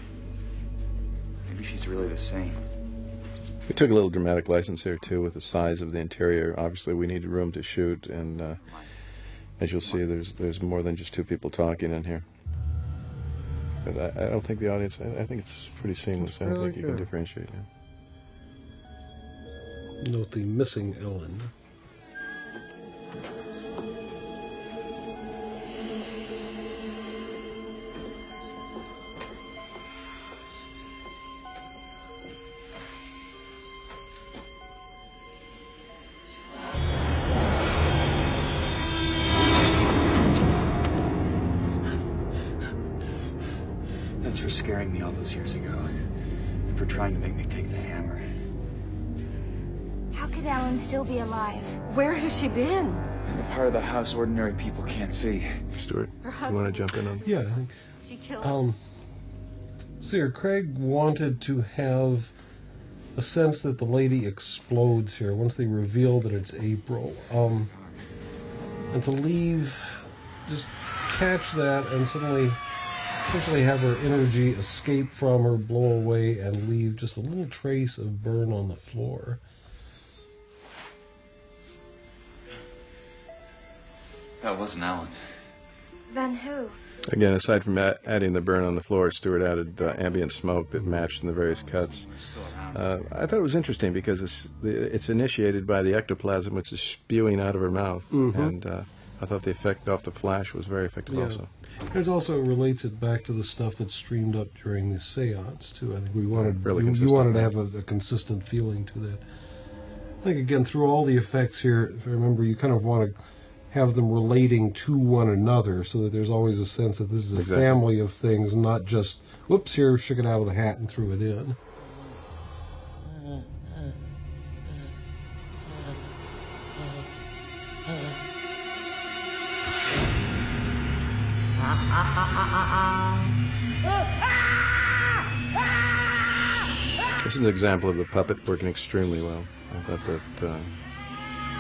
Maybe she's really the same. We took a little dramatic license here too with the size of the interior. Obviously, we needed room to shoot, and as you'll see, there's more than just two people talking in here. But I don't think the audience. I think it's pretty seamless. I don't think you can differentiate. Yeah. Note the missing Ellen. That's for scaring me all those years ago, and for trying to make me take the hammer. How could Ellen still be alive? Where has she been? In the part of the house ordinary people can't see. Stuart, you want to jump in on? Yeah, I think. She killed. See here, Craig wanted to have a sense that the lady explodes here once they reveal that it's April, and to leave, just catch that and suddenly essentially have her energy escape from her, blow away, and leave just a little trace of burn on the floor. That wasn't Ellen. Then who? Again, aside from adding the burn on the floor, Stuart added ambient smoke that matched in the various cuts. I thought it was interesting because it's initiated by the ectoplasm, which is spewing out of her mouth, and I thought the effect off the flash was very effective also. It also relates it back to the stuff that's streamed up during the seance, too. I think we wanted, really you wanted to have a consistent feeling to that. I think, again, through all the effects here, if I remember, you kind of want to have them relating to one another so that there's always a sense that this is a family of things, not just, whoops, here, shook it out of the hat and threw it in. This is an example of the puppet working extremely well. I thought that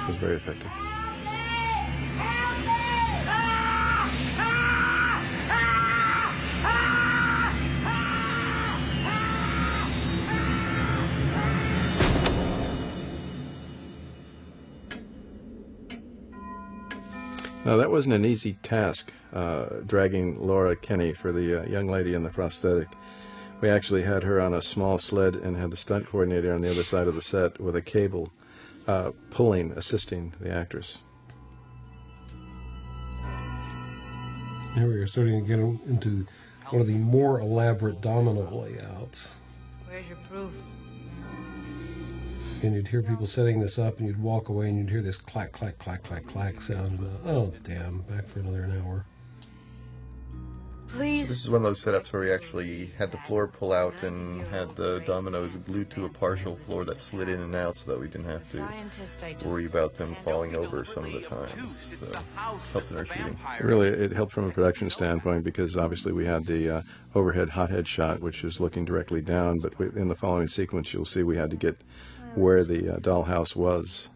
was very effective. Now, that wasn't an easy task, dragging Laura Kenny for the young lady in the prosthetic. We actually had her on a small sled and had the stunt coordinator on the other side of the set with a cable pulling, assisting the actress. Here we are starting to get into one of the more elaborate domino layouts. Where's your proof? and you'd hear people setting this up, and you'd walk away, and you'd hear this clack, clack, clack, clack, clack sound. And, oh, damn, back for another hour. Please. This is one of those setups where we actually had the floor pull out and had the dominoes glued to a partial floor that slid in and out so that we didn't have to worry about them falling over some of the times. So, helped in our shooting. Really, it helped from a production standpoint because obviously we had the overhead hothead shot, which is looking directly down, but in the following sequence you'll see we had to get where the dollhouse was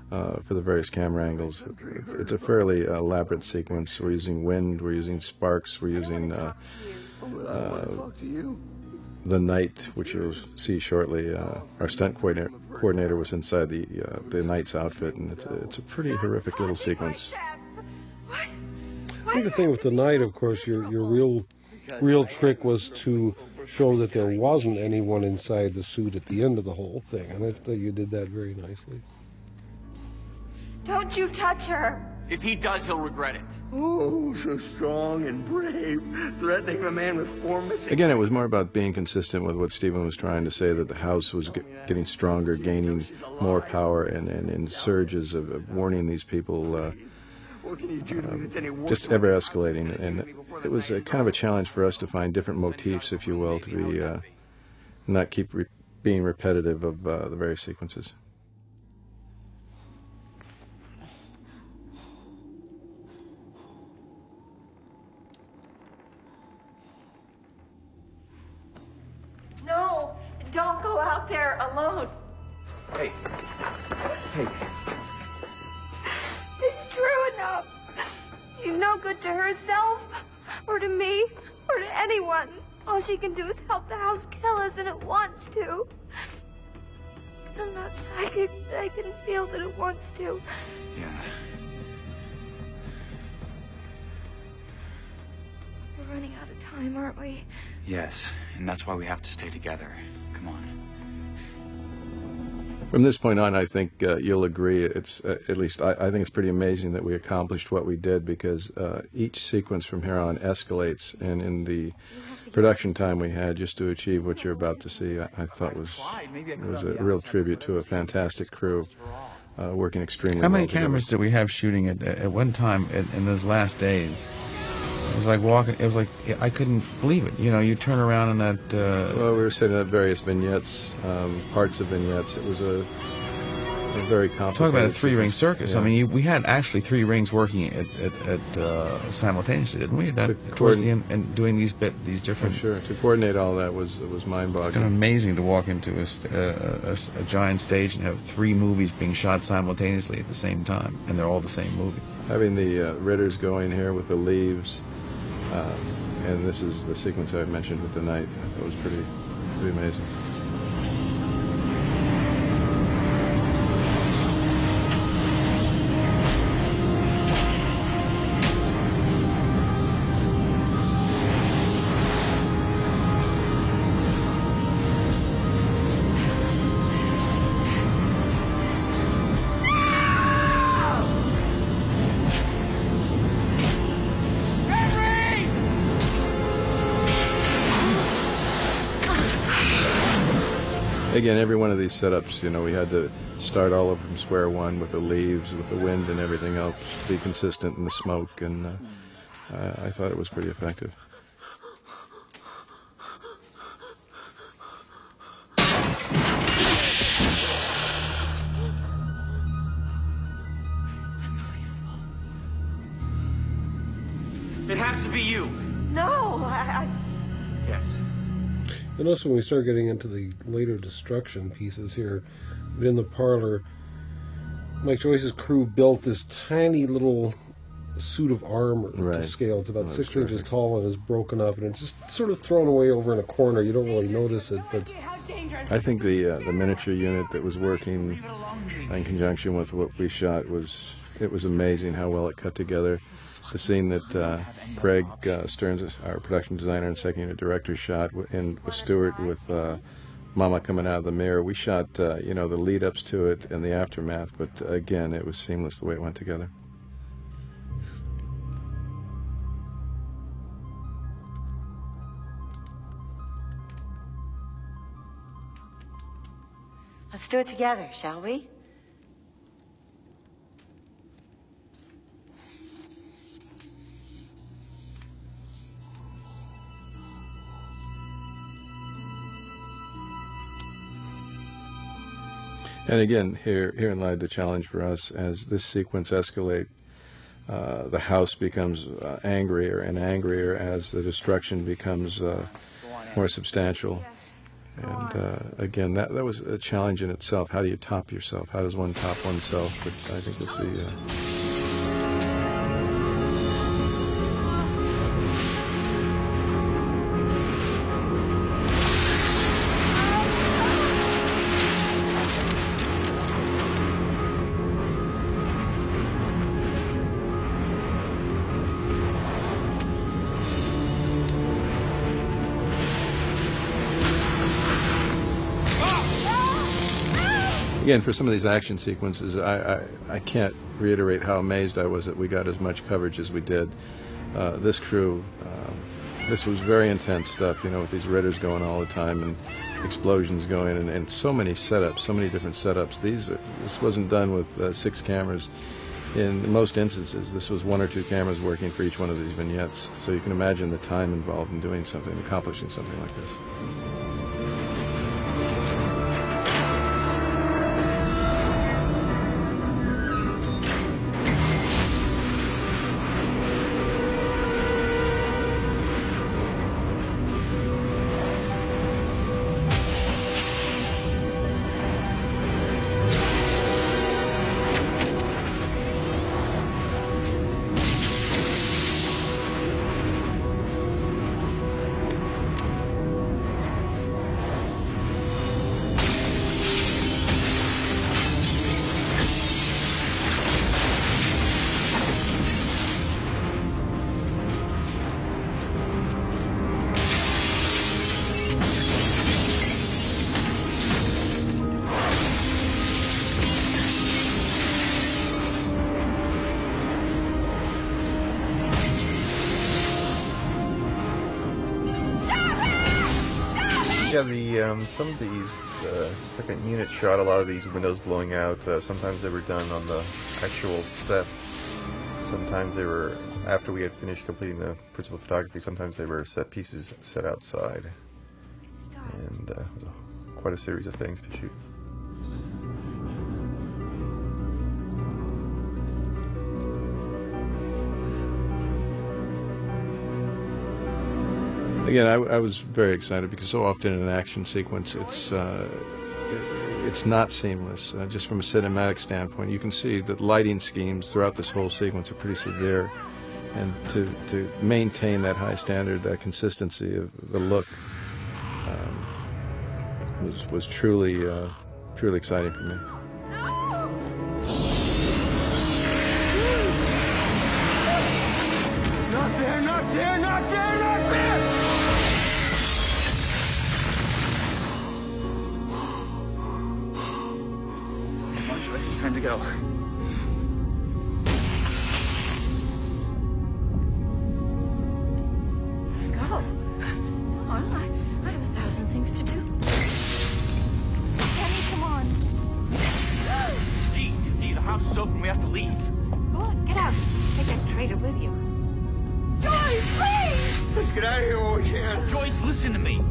for the various camera angles. It's a fairly elaborate sequence. We're using wind, we're using sparks, we're using the night, which you'll see shortly. Our stunt coordinator was inside the knight's outfit, and it's a pretty horrific little sequence. I think the thing with the night, of course, your real trick was to show that there wasn't anyone inside the suit at the end of the whole thing, and I thought you did that very nicely. Don't you touch her! If he does, he'll regret it. Oh, so strong and brave, threatening the man with 4 missing. Again, it was more about being consistent with what Stephen was trying to say, that the house was getting stronger, gaining more power, and in surges of warning these people, What can you do to me that's any worse? just ever escalating. And it was a kind of a challenge for us to find different motifs, if you will, to be not keep being repetitive of the various sequences. No! Don't go out there alone! Hey. Hey. It's true enough. She's no good to herself, or to me, or to anyone. All she can do is help the house kill us, and it wants to. I'm not psychic, but I can feel that it wants to. Yeah. We're running out of time, aren't we? Yes, and that's why we have to stay together. Come on. From this point on, I think you'll agree, it's at least I think it's pretty amazing that we accomplished what we did, because each sequence from here on escalates, and in the production time we had just to achieve what you're about to see, I thought it was a real tribute to a fantastic crew working extremely well. How many together. cameras did we have shooting at one time in those last days? It was like walking. It was like I couldn't believe it. You know, you turn around and that. Well, we were setting up various vignettes, parts of vignettes. It was a very complicated. Talk about a 3-ring circus. Yeah. I mean, we had actually 3 rings working at simultaneously, didn't we? Towards the end, and doing these different. For sure, to coordinate all that was mind-boggling. It's kind of amazing to walk into a giant stage and have 3 movies being shot simultaneously at the same time, and they're all the same movie. Having the Ritters going here with the leaves, and this is the sequence I mentioned with the night. It was pretty amazing. Again, every one of these setups, you know, we had to start all over from square one with the leaves, with the wind and everything else, to be consistent in the smoke, and I thought it was pretty effective. It has to be you. No, Yes. And also, when we start getting into the later destruction pieces here, but in the parlor, Mike Joyce's crew built this tiny little suit of armor to scale. It's about 6 inches tall and is broken up, and it's just sort of thrown away over in a corner. You don't really notice it, but I think the miniature unit that was working in conjunction with what we shot was amazing how well it cut together. The scene that Craig Stearns, our production designer and second unit director, shot with Stuart with Mama coming out of the mirror. We shot the lead-ups to it and the aftermath, but again, it was seamless the way it went together. Let's Let's do it together, shall we? And again, herein lied the challenge for us. As this sequence escalates, the house becomes angrier and angrier as the destruction becomes more substantial. And again, that was a challenge in itself. How do you top yourself? How does one top oneself? But I think we'll see. Again, for some of these action sequences, I can't reiterate how amazed I was that we got as much coverage as we did. This crew, this was very intense stuff, you know, with these ritters going all the time and explosions going and so many setups, so many different setups. This wasn't done with 6 cameras. In most instances, this was 1 or 2 cameras working for each one of these vignettes. So you can imagine the time involved in doing something, accomplishing something like this. Yeah, some of these second unit shot a lot of these windows blowing out. Sometimes they were done on the actual set. Sometimes they were after we had finished completing the principal photography. Sometimes they were set pieces set outside, and quite a series of things to shoot. Again, I was very excited because so often in an action sequence, it's not seamless. Just from a cinematic standpoint, you can see that lighting schemes throughout this whole sequence are pretty severe, and to maintain that high standard, that consistency of the look, was truly exciting for me. Not there, not there, not there, not there! It's time to go. Go. Come on, I have 1,000 things to do. Penny, come on. Dee, the house is open. We have to leave. Go on, get out. Take that traitor with you. Joyce, please! Let's get out of here when we can. Joyce, listen to me.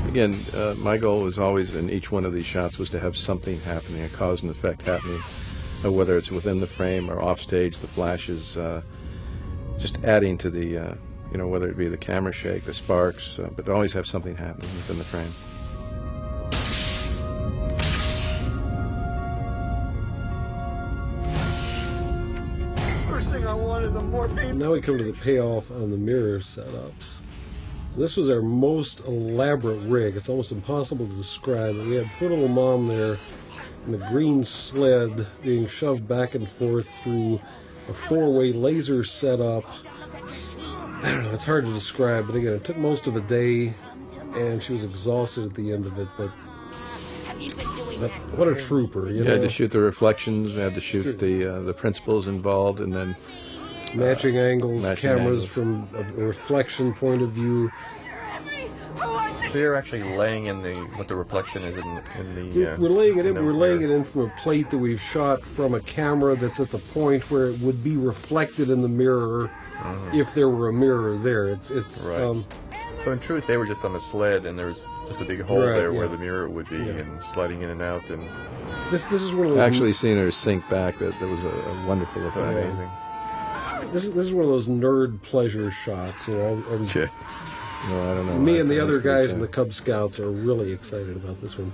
Again, my goal was always in each one of these shots was to have something happening, a cause and effect happening, whether it's within the frame or off stage, the flashes, just adding to the, whether it be the camera shake, the sparks, but always have something happening within the frame. First thing I want is a morphine. Now we come to the payoff on the mirror setups. This was our most elaborate rig. It's almost impossible to describe. We had poor little mom there in a green sled being shoved back and forth through a 4-way laser setup. I don't know, it's hard to describe, but again, it took most of a day, and she was exhausted at the end of it, but what a trooper, you know? had to shoot the reflections, we had to shoot the principals involved, and then matching angles, cameras from a reflection point of view. Who wants to So you're actually laying in what the reflection is in the. We're laying it in. the We're laying it mirror. in from a plate that we've shot from a camera that's at the point where it would be reflected in the mirror if there were a mirror there. It's Right. So in truth, they were just on a sled, and there was just a big hole there where the mirror would be, and sliding in and out. And this is one of those. Actually, seeing her sink back, that was a wonderful effect. amazing. This is one of those nerd pleasure shots. You know, No, I don't know. me I and the think other it's pretty guys in the sad. Cub Scouts are really excited about this one.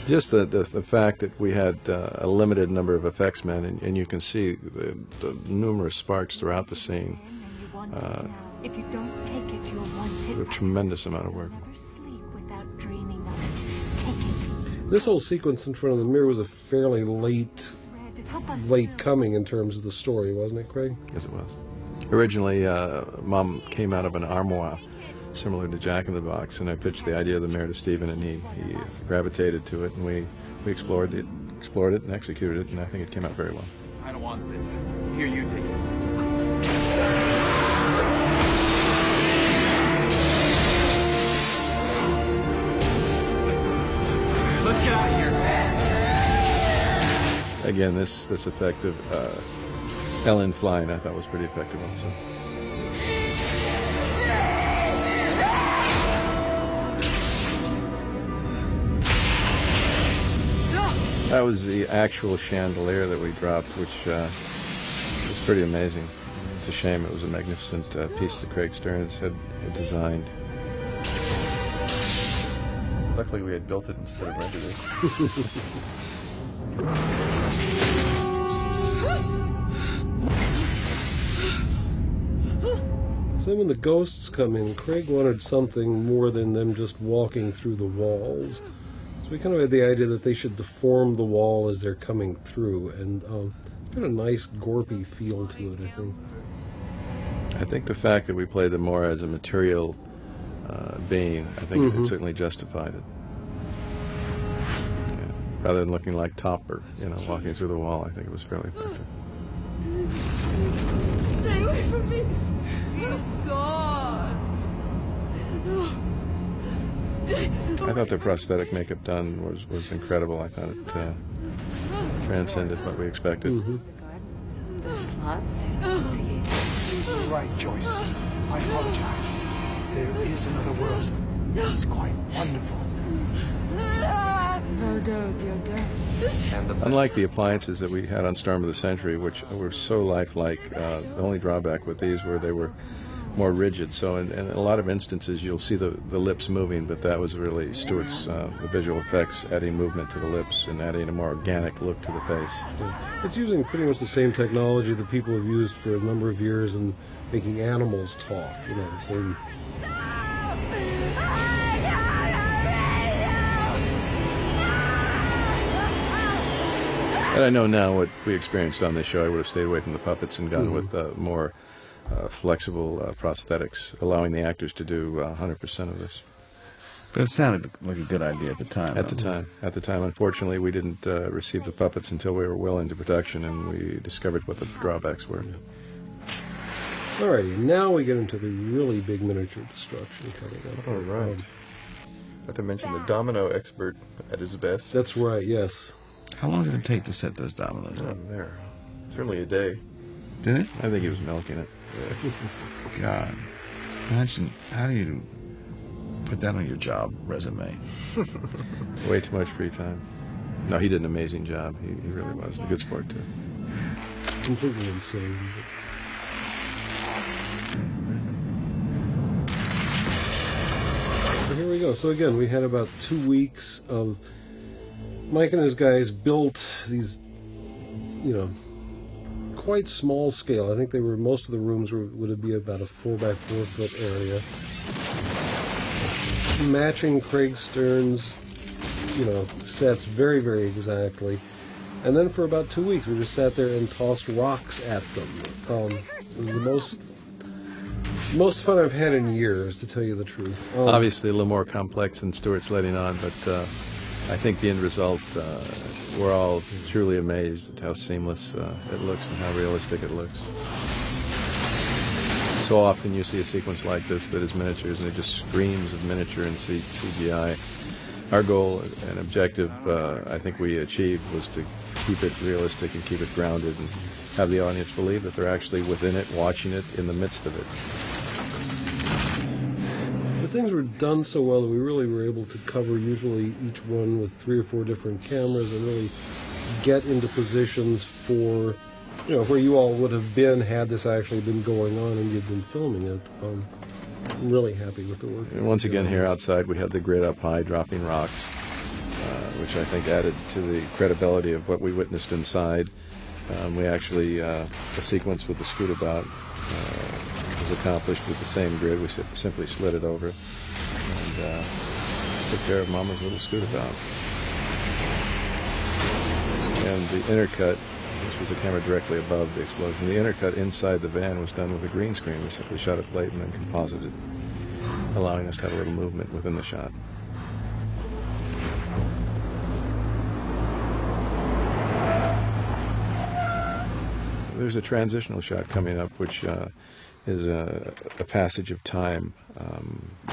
Just the fact that we had a limited number of effects men, and you can see the numerous sparks throughout the scene. If you don't take it, you'll want it. A tremendous amount of work. Never sleep without dreaming of it. Take it. This whole sequence in front of the mirror was a fairly late coming in terms of the story, wasn't it, Craig? Yes, it was. Originally, Mom came out of an armoire similar to Jack in the Box, and I pitched the idea of the mirror to Stephen, and he gravitated to it, and we explored it and executed it, and I think it came out very well. I don't want this. Here, you take it. Let's get out of here. Again, this effect of Ellen flying, I thought was pretty effective also. That was the actual chandelier that we dropped, which was pretty amazing. It's a shame it was a magnificent piece that Craig Stearns had designed. Luckily, we had built it instead of rented it. So then when the ghosts come in, Craig wanted something more than them just walking through the walls. So we kind of had the idea that they should deform the wall as they're coming through, and it's got a nice gorpy feel to it, I think. I think the fact that we played them more as a material being, I think it certainly justified it. Yeah. Rather than looking like Topper, walking through the wall, I think it was fairly effective. Stay away from me. He's gone. Stay. I thought the prosthetic makeup done was incredible. I thought it transcended what we expected. There's lots to investigate. You're right, Joyce. I apologize. There is another world. It's quite wonderful. Unlike the appliances that we had on Storm of the Century, which were so lifelike, the only drawback with these were they were more rigid. So in a lot of instances, you'll see the lips moving, but that was really Stuart's the visual effects adding movement to the lips and adding a more organic look to the face. It's using pretty much the same technology that people have used for a number of years in making animals talk. The same. And I know now what we experienced on this show, I would have stayed away from the puppets and gone with more flexible prosthetics, allowing the actors to do 100% of this. But it sounded like a good idea at the time. At the time, unfortunately, we didn't receive the puppets until we were well into production, and we discovered what the drawbacks were. Alrighty, now we get into the really big miniature destruction coming up. All right. Not to mention the domino expert at his best. That's right, yes. How long did it take to set those dominoes up? There. Certainly a day. Did it? I think he was milking it. God. Imagine, how do you put that on your job resume? Way too much free time. No, he did an amazing job. He really was. A good sport, too. Completely insane. So here we go. So again, we had about 2 weeks of Mike and his guys built these, quite small scale. I think most of the rooms would be about a 4x4 foot area. Matching Craig Stearns, sets very, very exactly. And then for about 2 weeks, we just sat there and tossed rocks at them. It was the most fun I've had in years, to tell you the truth. Obviously, a little more complex than Stuart's letting on, but I think the end result, we're all truly amazed at how seamless it looks and how realistic it looks. So often you see a sequence like this that is miniatures, and it just screams of miniature and CGI. Our goal and objective, I think we achieved, was to keep it realistic and keep it grounded and have the audience believe that they're actually within it, watching it, in the midst of it. The things were done so well that we really were able to cover usually each one with 3 or 4 different cameras and really get into positions for, where you all would have been had this actually been going on and you'd been filming it. I'm really happy with the work. And once again, here outside, we had the grid up high, dropping rocks, which I think added to the credibility of what we witnessed inside. We actually, the sequence with the scootabout was accomplished with the same grid. We simply slid it over and took care of Mama's little scootabout. And the intercut, which was a camera directly above the explosion, the intercut inside the van was done with a green screen. We simply shot it late and then composited, allowing us to have a little movement within the shot. There's a transitional shot coming up, which is a passage of time.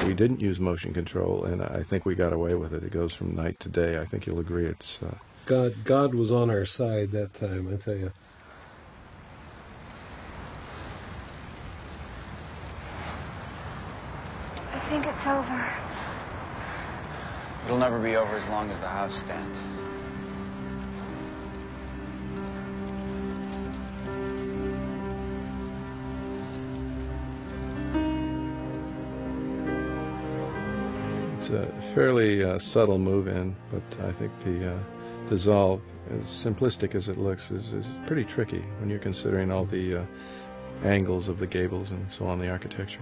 We didn't use motion control, and I think we got away with it. It goes from night to day. I think you'll agree. It's God was on our side that time, I tell you. I think it's over. It'll never be over as long as the house stands. It's a fairly subtle move-in, but I think the dissolve, as simplistic as it looks, is pretty tricky when you're considering all the angles of the gables and so on, the architecture.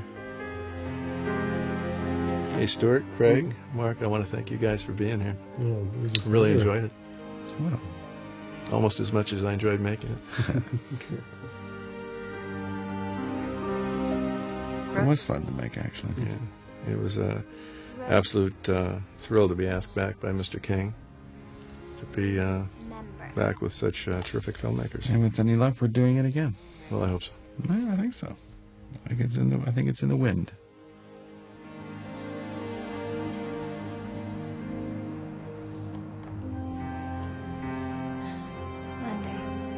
Hey, Stuart, Craig, Mark, I want to thank you guys for being here. Oh, really enjoyed it. Well, almost as much as I enjoyed making it. It was fun to make, actually. Yeah, it was a absolute thrill to be asked back by Mr. King, to be back with such terrific filmmakers. And with any luck, we're doing it again. Well, I hope so. No, I think so. I think it's in the wind.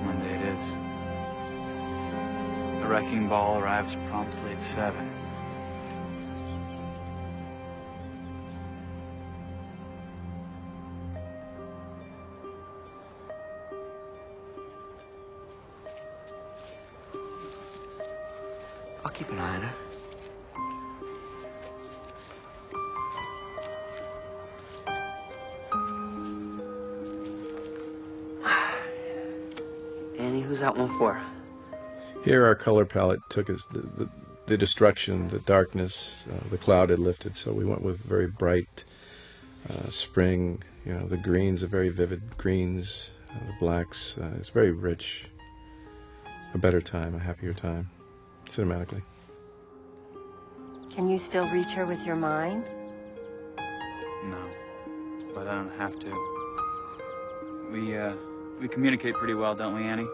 Monday it is. The wrecking ball arrives promptly at 7. I'll keep an eye on her. Annie, who's that one for? Here our color palette took us the destruction, the darkness, the cloud had lifted, so we went with very bright spring, the greens are very vivid greens, the blacks, it's very rich, a better time, a happier time, cinematically. Can you still reach her with your mind? No, but I don't have to. We communicate pretty well, don't we, Annie?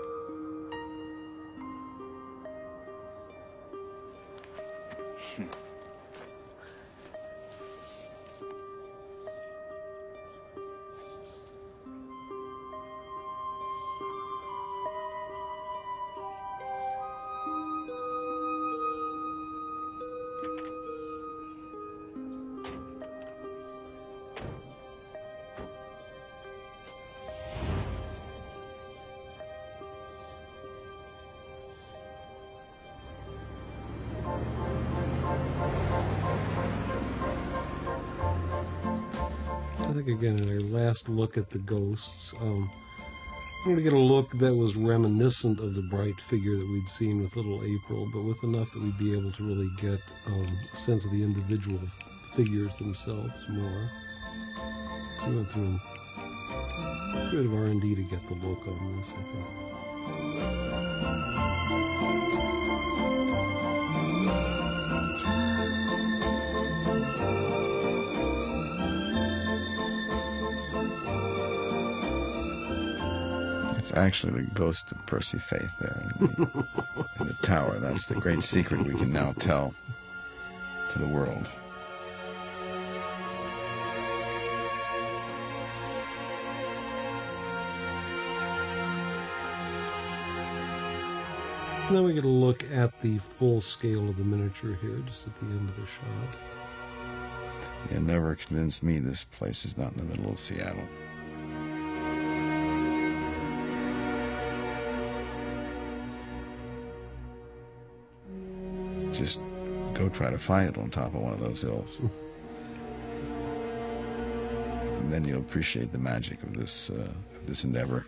I think, again, in our last look at the ghosts, I wanted to get a look that was reminiscent of the bright figure that we'd seen with little April, but with enough that we'd be able to really get a sense of the individual figures themselves more. So we went through a bit of R&D to get the look on this, I think. It's actually the ghost of Percy Faith there in the tower. That's the great secret we can now tell to the world. And then we get a look at the full scale of the miniature here, just at the end of the shot. You never convinced me this place is not in the middle of Seattle. Just go try to find it on top of one of those hills. And then you'll appreciate the magic of this endeavor.